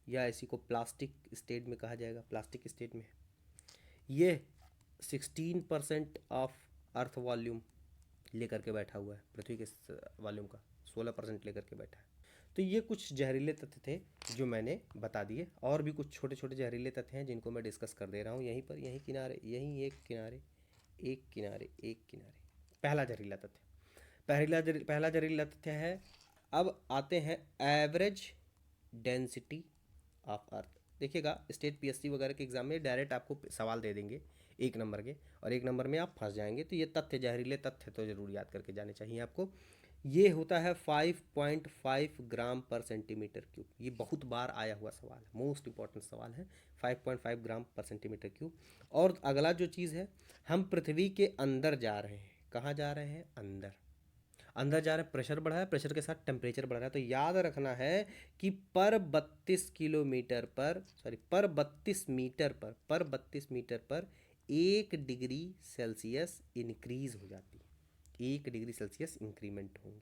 A: या इसी को प्लास्टिक स्टेट में कहा जाएगा, प्लास्टिक स्टेट में। ये 16% ऑफ अर्थ वॉल्यूम लेकर के बैठा हुआ है, पृथ्वी के वॉल्यूम का 16% लेकर के बैठा है। तो ये कुछ जहरीले तत्व थे जो मैंने बता दिए, और भी कुछ छोटे छोटे जहरीले तत्व हैं जिनको मैं डिस्कस कर दे रहा हूँ यहीं पर, यहीं किनारे, यहीं एक किनारे, एक किनारे, एक किनारे। पहला जहरीला तत्व, पहला जहरीला तथ्य है। अब आते हैं एवरेज डेंसिटी ऑफ अर्थ। देखिएगा स्टेट पीएससी वगैरह के एग्जाम में डायरेक्ट आपको सवाल दे देंगे 1 नंबर के, और 1 नंबर में आप फंस जाएंगे। तो ये तथ्य, जहरीले तथ्य तो जरूर याद करके जाने चाहिए आपको। ये होता है 5.5 ग्राम पर सेंटीमीटर क्यूब। ये बहुत बार आया हुआ सवाल है, मोस्ट इंपॉर्टेंट सवाल है, 5.5 ग्राम पर सेंटीमीटर क्यूब। और अगला जो चीज़ है, हम पृथ्वी के अंदर जा रहे हैं, कहाँ जा रहे हैं, अंदर, अंदर जा रहे हैं। प्रेशर बढ़ा है, प्रेशर के साथ टेम्परेचर बढ़ रहा है। तो याद रखना है कि पर 32 किलोमीटर पर, सॉरी पर 32 मीटर पर, पर 32 मीटर पर 1 डिग्री सेल्सियस इंक्रीज हो जाती है, 1 डिग्री सेल्सियस इंक्रीमेंट होंगी।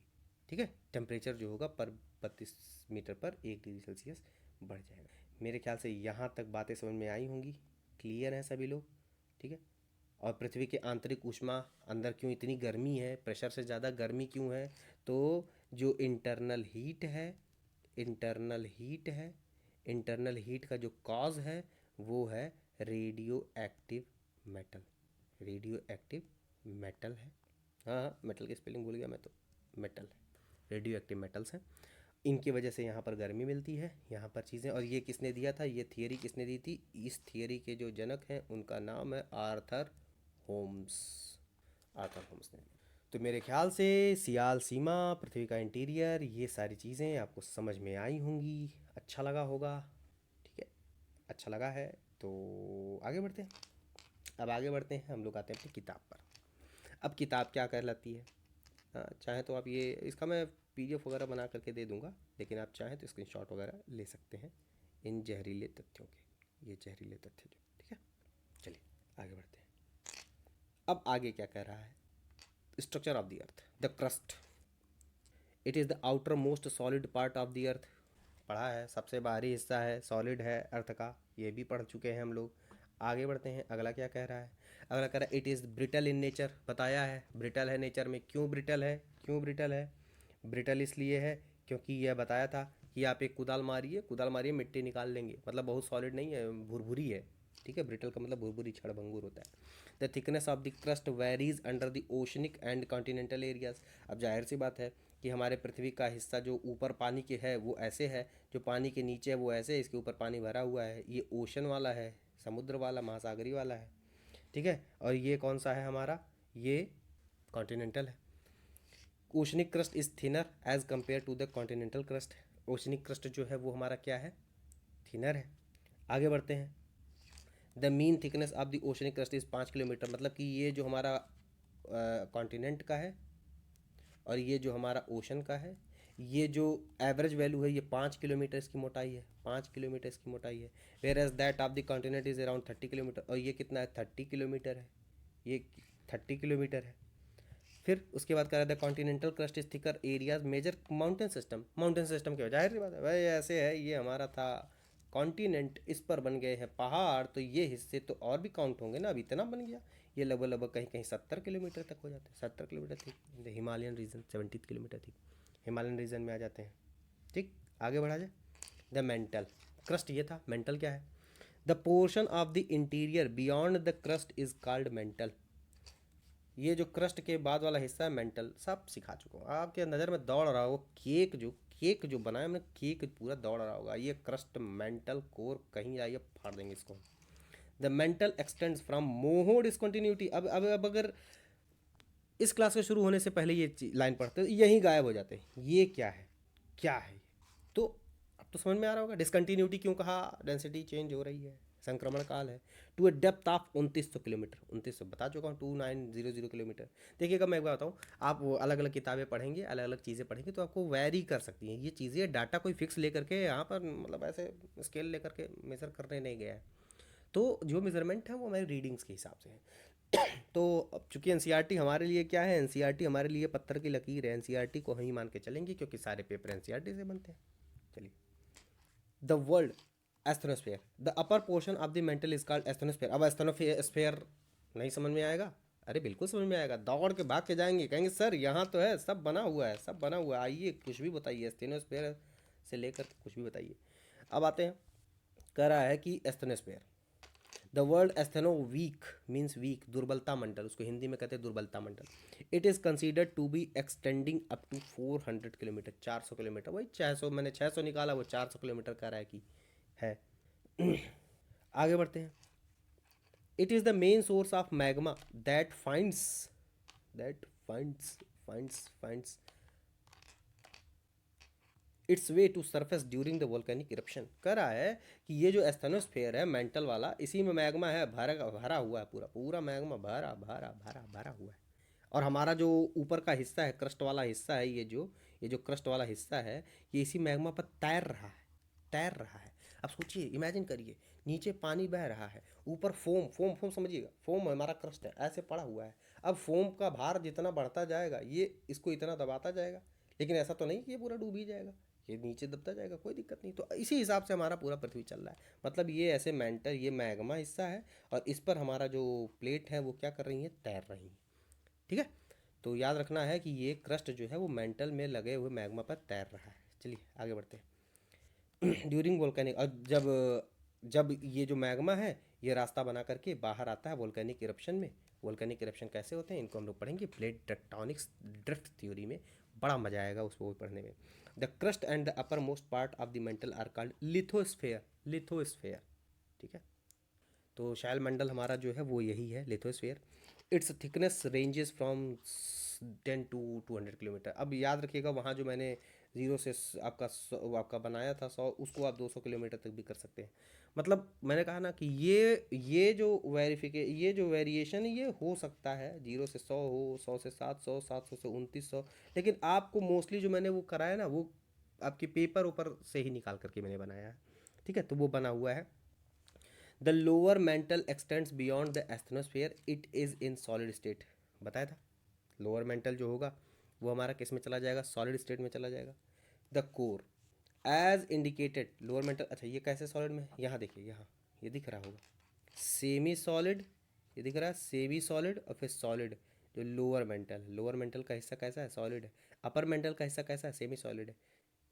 A: ठीक है, टेम्परेचर जो होगा पर 32 मीटर पर 1 डिग्री सेल्सियस बढ़ जाएगा। मेरे ख्याल से यहाँ तक बातें समझ में आई होंगी, क्लियर हैं सभी लोग। ठीक है। और पृथ्वी के आंतरिक ऊष्मा, अंदर क्यों इतनी गर्मी है, प्रेशर से ज़्यादा गर्मी क्यों है, तो जो इंटरनल हीट है, इंटरनल हीट है, इंटरनल हीट का जो कॉज है वो है radio active metal, radio active metal है। हाँ हाँ, मेटल की स्पेलिंग भूल गया मैं तो, मेटल है, रेडियो एक्टिव मेटल्स हैं। इनकी वजह से यहाँ पर गर्मी मिलती है, यहाँ पर चीज़ें। और ये किसने दिया था, ये थियरी किसने दी थी, इस थियरी के जो जनक हैं उनका नाम है आर्थर होम्स, आर्थर होम्स ने। तो मेरे ख्याल से सियाल सीमा, पृथ्वी का इंटीरियर, ये सारी चीज़ें आपको समझ में आई होंगी, अच्छा लगा होगा। ठीक है, अच्छा लगा है तो आगे बढ़ते हैं। अब आगे बढ़ते हैं, हम लोग आते हैं अपनी किताब पर। अब किताब क्या कहलाती है, हाँ चाहें तो आप ये, इसका मैं पीडीएफ वगैरह बना करके दे दूंगा, लेकिन आप चाहें तो स्क्रीनशॉट वगैरह ले सकते हैं इन जहरीले तथ्यों के, ये जहरीले तथ्य जो, ठीक है। चलिए आगे बढ़ते हैं। अब आगे क्या कह रहा है, structure of the earth, the crust, it is the outer most solid part of the earth. पढ़ा है, सबसे बाहरी हिस्सा है, सॉलिड है अर्थ का, ये भी पढ़ चुके हैं हम लोग। आगे बढ़ते हैं, अगला क्या कह रहा है, अगला कह रहा है it is brittle in nature, बताया है ब्रिटल है नेचर में। क्यों ब्रिटल है, क्यों ब्रिटल है, ब्रिटल इसलिए है क्योंकि यह बताया था कि आप एक कुदाल मारिए, कुदाल मारिए मिट्टी निकाल लेंगे, मतलब बहुत सॉलिड नहीं है, भुरभुरी है। ठीक है, ब्रिटल का मतलब भुरभुरी, क्षणभंगुर होता है। The thickness of the crust varies under the oceanic and continental areas. अब जाहिर सी बात है कि हमारे पृथ्वी का हिस्सा जो ऊपर पानी के है वो ऐसे है, जो पानी के नीचे है वो ऐसे है, इसके ऊपर पानी भरा हुआ है, ये ओशन वाला है, समुद्र वाला, महासागरी वाला है। ठीक है, और ये कौन सा है हमारा, ये कॉन्टिनेंटल है। Oceanic crust is thinner as compare to the continental crust. Oceanic crust जो है वो हमारा क्या है, थिनर है। आगे बढ़ते हैं, the mean thickness of the oceanic crust is 5 kilometre. मतलब कि ये जो हमारा कॉन्टिनेंट का है और ये जो हमारा ओशन का है, ये जो एवरेज वैल्यू है ये 5 किलोमीटर इसकी मोटाई है, 5 किलोमीटर इसकी मोटाई है। Whereas that of the continent is around 30 kilometre, और ये कितना है, 30 किलोमीटर है, ये 30 किलोमीटर है। फिर उसके बाद कह रहा था continental crust is thicker areas major mountain system. Mountain system की जाहिर सी बात है भाई, ऐसे है, ये हमारा था कॉन्टिनेंट, इस पर बन गए हैं पहाड़, तो ये हिस्से तो और भी काउंट होंगे ना, अब इतना बन गया। ये लगभग लगभग कहीं कहीं 70 किलोमीटर तक हो जाते हैं, 70 किलोमीटर थी। हिमालयन रीजन 70 किलोमीटर थी, हिमालयन रीजन में आ जाते हैं। ठीक, आगे बढ़ा जाए। द मेंटल, क्रस्ट ये था, मेंटल क्या है? The portion of the interior beyond the crust is called mental. ये जो क्रस्ट के बाद वाला हिस्सा है मेंटल, सब सिखा चुका हूँ। आपके नज़र में दौड़ रहा होगा केक जो बनाया हमने, केक पूरा दौड़ रहा होगा। ये क्रस्ट, मेंटल, कोर, कहीं जाइए फाड़ देंगे इसको। The mantle extends from Moho discontinuity. अब अगर इस क्लास के शुरू होने से पहले ये लाइन पढ़ते तो यहीं गायब हो जाते हैं। ये क्या है, क्या है ये? तो अब तो समझ में आ रहा होगा डिसकंटिन्यूटी क्यों कहा, डेंसिटी चेंज हो रही है, संक्रमण काल है। To a depth of 2900 kilometre, 2900 बता चुका हूँ, 2900 किलोमीटर। देखिएगा मैं एक बात बताऊँ, आप वो अलग अलग किताबें पढ़ेंगे, अलग अलग चीज़ें पढ़ेंगे तो आपको वैरी कर सकती हैं ये चीज़ें। डाटा कोई फिक्स लेकर के यहाँ पर मतलब ऐसे स्केल लेकर के मेज़र करने नहीं गया है। तो जो मेज़रमेंट है वो हमारी रीडिंग्स के हिसाब से है। तो अब चूंकि एनसीईआरटी हमारे लिए क्या है, एनसीईआरटी हमारे लिए पत्थर की लकीर है। एनसीईआरटी को हम ही मान के चलेंगे क्योंकि सारे पेपर एनसीईआरटी से बनते हैं। चलिए, the word asthenosphere, the upper portion of the mantle is called asthenosphere. अब एस्थनोस्फेयर नहीं समझ में आएगा? अरे बिल्कुल समझ में आएगा, दौड़ के भाग के जाएंगे, कहेंगे सर यहाँ तो है, सब बना हुआ है, सब बना हुआ है, आइए कुछ भी बताइए, एस्थनोस्फेयर से लेकर कुछ भी बताइए। अब आते हैं, कह रहा है कि asthenosphere, the word astheno weak means weak, दुर्बलता मंडल, उसको हिंदी में कहते हैं दुर्बलता मंडल। It is considered to be extending up to 400 kilometre, 400 kilometre. वही 600, मैंने 600 निकाला, वो 400 किलोमीटर का रहा है कि है। आगे बढ़ते हैं। It is the main source of magma that finds its way to surface during the volcanic eruption. कह रहा है कि ये जो एस्थेनोस्फेयर है मेंटल वाला, इसी में मैग्मा है, भरा भरा हुआ है, पूरा पूरा मैग्मा भरा भरा भरा भरा हुआ है। और हमारा जो ऊपर का हिस्सा है, क्रस्ट वाला हिस्सा है, ये जो क्रस्ट वाला हिस्सा है, ये इसी मैग्मा पर तैर रहा है, तैर रहा है। अब सोचिए, इमेजिन करिए, नीचे पानी बह रहा है, ऊपर फोम फोम फोम, समझिएगा फोम हमारा क्रस्ट है, ऐसे पड़ा हुआ है। अब फोम का भार जितना बढ़ता जाएगा ये इसको इतना दबाता जाएगा, लेकिन ऐसा तो नहीं कि ये पूरा डूब ही जाएगा, ये नीचे दबता जाएगा, कोई दिक्कत नहीं। तो इसी हिसाब से हमारा पूरा पृथ्वी चल रहा है। मतलब ये ऐसे मेंटल, ये मैग्मा हिस्सा है और इस पर हमारा जो प्लेट है वो क्या कर रही है, तैर रही है। ठीक है, तो याद रखना है कि ये क्रस्ट जो है वो मेंटल में लगे हुए मैग्मा पर तैर रहा है। चलिए आगे बढ़ते हैं। ड्यूरिंग वोल्केनिक, और जब जब ये जो मैग्मा है ये रास्ता बना करके बाहर आता है वोल्केनिक इरप्शन में। वोल्केनिक इरप्शन कैसे होते हैं इनको हम लोग पढ़ेंगे प्लेट टेक्टोनिक्स ड्रिफ्ट थ्योरी में, बड़ा मजा आएगा उसको पढ़ने में। The crust and the uppermost part of the mantle are called lithosphere, lithosphere. ठीक है, तो शैल मंडल हमारा जो है वो यही है, lithosphere. It's thickness ranges from 10 to 200 kilometre. अब याद रखिएगा, वहाँ जो मैंने ज़ीरो से आपका बनाया था 100, उसको आप 200 किलोमीटर तक भी कर सकते हैं। मतलब मैंने कहा ना कि ये जो वेरिएशन है ये हो सकता है, 0 से 100 हो, 100 से 700, 700 से 2900। लेकिन आपको मोस्टली जो मैंने वो कराया ना, वो आपके पेपर ऊपर से ही निकाल करके मैंने बनाया है। ठीक है, तो वो बना हुआ है। The lower mantle extends beyond the asthenosphere, it is in solid state. बताया था, लोअर मेंटल जो होगा वो हमारा किस में चला जाएगा, सॉलिड स्टेट में चला जाएगा। The core as indicated, lower mantle, अच्छा ये कैसे सॉलिड में, यहाँ देखिए, यहाँ ये दिख रहा होगा सेमी सॉलिड, ये दिख रहा है सेमी सॉलिड, और फिर सॉलिड। जो लोअर मेंटल का हिस्सा कैसा है, सॉलिड है। अपर मेंटल का हिस्सा कैसा है, सेमी सॉलिड है।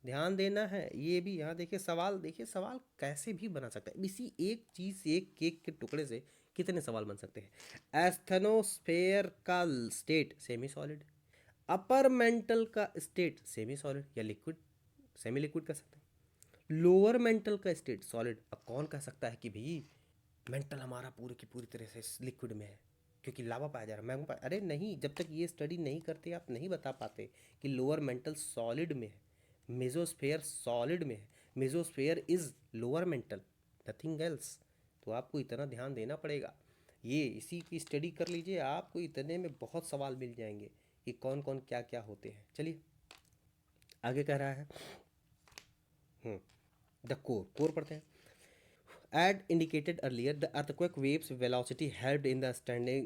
A: ध्यान देना है ये भी। यहाँ देखिए सवाल, देखिए सवाल कैसे भी बना सकता है, इसी एक चीज़ से, एक केक के टुकड़े से कितने सवाल बन सकते हैं। एस्थेनोस्फेयर का state semi solid, upper mantle का स्टेट सेमी सॉलिड या लिक्विड, सेमी लिक्विड कह सकते हैं। लोअर मेंटल का स्टेट सॉलिड। अब कौन कह सकता है कि भाई मेंटल हमारा पूरी की पूरी तरह से लिक्विड में है क्योंकि लावा पाया जा रहा है, मैग्मा पाया, अरे नहीं, जब तक ये स्टडी नहीं करते आप नहीं बता पाते कि लोअर मेंटल सॉलिड में है, मेजोस्फेयर सॉलिड में है, mesosphere is lower mental, nothing else. तो आपको इतना ध्यान देना पड़ेगा, ये इसी की स्टडी कर लीजिए, आपको इतने में बहुत सवाल मिल जाएंगे कि कौन कौन क्या क्या होते हैं। चलिए आगे कह रहा है, द कोर, कोर पढ़ते हैं। As indicated earlier, the earthquake waves velocity helped in the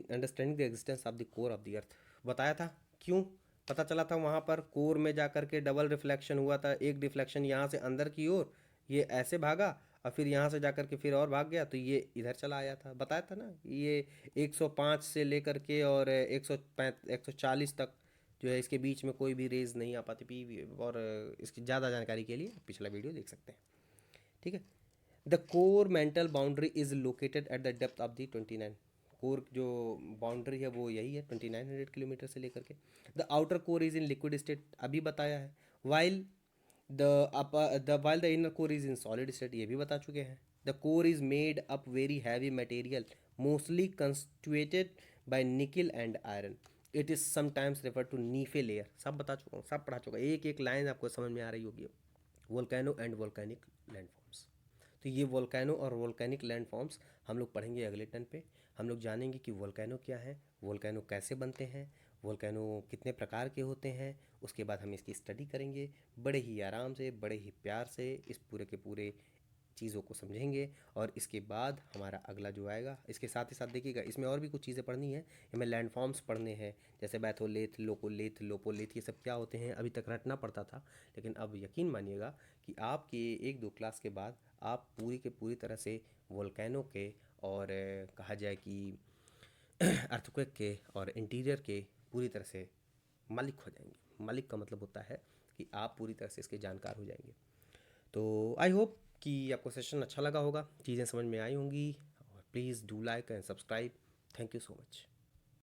A: understanding the existence of the core of the earth। बताया था क्यों, पता चला था वहाँ पर कोर में जा कर के डबल रिफ्लेक्शन हुआ था। एक डिफ्लेक्शन यहाँ से अंदर की ओर, ये ऐसे भागा, और फिर यहाँ से जा कर के फिर और भाग गया, तो ये इधर चला आया था। बताया था ना, ये 105 से लेकर के और 140 तक जो है, इसके बीच में कोई भी रेज नहीं आ पाती पी। और इसकी ज़्यादा जानकारी के लिए पिछला वीडियो देख सकते हैं। ठीक है। The core mantle boundary is located at the depth of the 29, core जो बाउंड्री है वो यही है 2900 किलोमीटर से लेकर के। The outer core is in liquid state, अभी बताया है। While the inner core is in solid state, ये भी बता चुके हैं। The core is made up very heavy material mostly constituted by nickel and iron. It is sometimes refer to नीफे layer, सब बता चुका हूँ, सब पढ़ा चुका हूँ, एक एक लाइन आपको समझ में आ रही होगी। वोल्केनो एंड वोल्केनिक लैंडफॉर्म्स, तो ये वोल्केनो और वोल्केनिक लैंडफॉर्म्स हम लोग पढ़ेंगे अगले टर्न पे। हम लोग जानेंगे कि वोल्केनो क्या है, वोल्केनो कैसे बनते हैं, वोल्केनो कितने प्रकार के होते हैं। उसके बाद हम इसकी स्टडी करेंगे, बड़े ही आराम से, बड़े ही प्यार से इस पूरे के पूरे चीज़ों को समझेंगे। और इसके बाद हमारा अगला जो आएगा, इसके साथ ही साथ देखिएगा इसमें और भी कुछ चीज़ें पढ़नी है, हमें लैंडफॉर्म्स पढ़ने हैं, जैसे बैथोलेथ, लोकोलेथ, लोपोलेथ, ये सब क्या होते हैं अभी तक रटना पड़ता था, लेकिन अब यकीन मानिएगा कि आपके एक दो क्लास के बाद आप पूरी के पूरी तरह से वोल्केनो के और कहा जाए कि अर्थक्वेक के और इंटीरियर के पूरी तरह से मालिक हो जाएंगे। मालिक का मतलब होता है कि आप पूरी तरह से इसके जानकार हो जाएंगे। तो आई होप कि आपको सेशन अच्छा लगा होगा, चीज़ें समझ में आई होंगी। और please do like and subscribe. Thank you so much.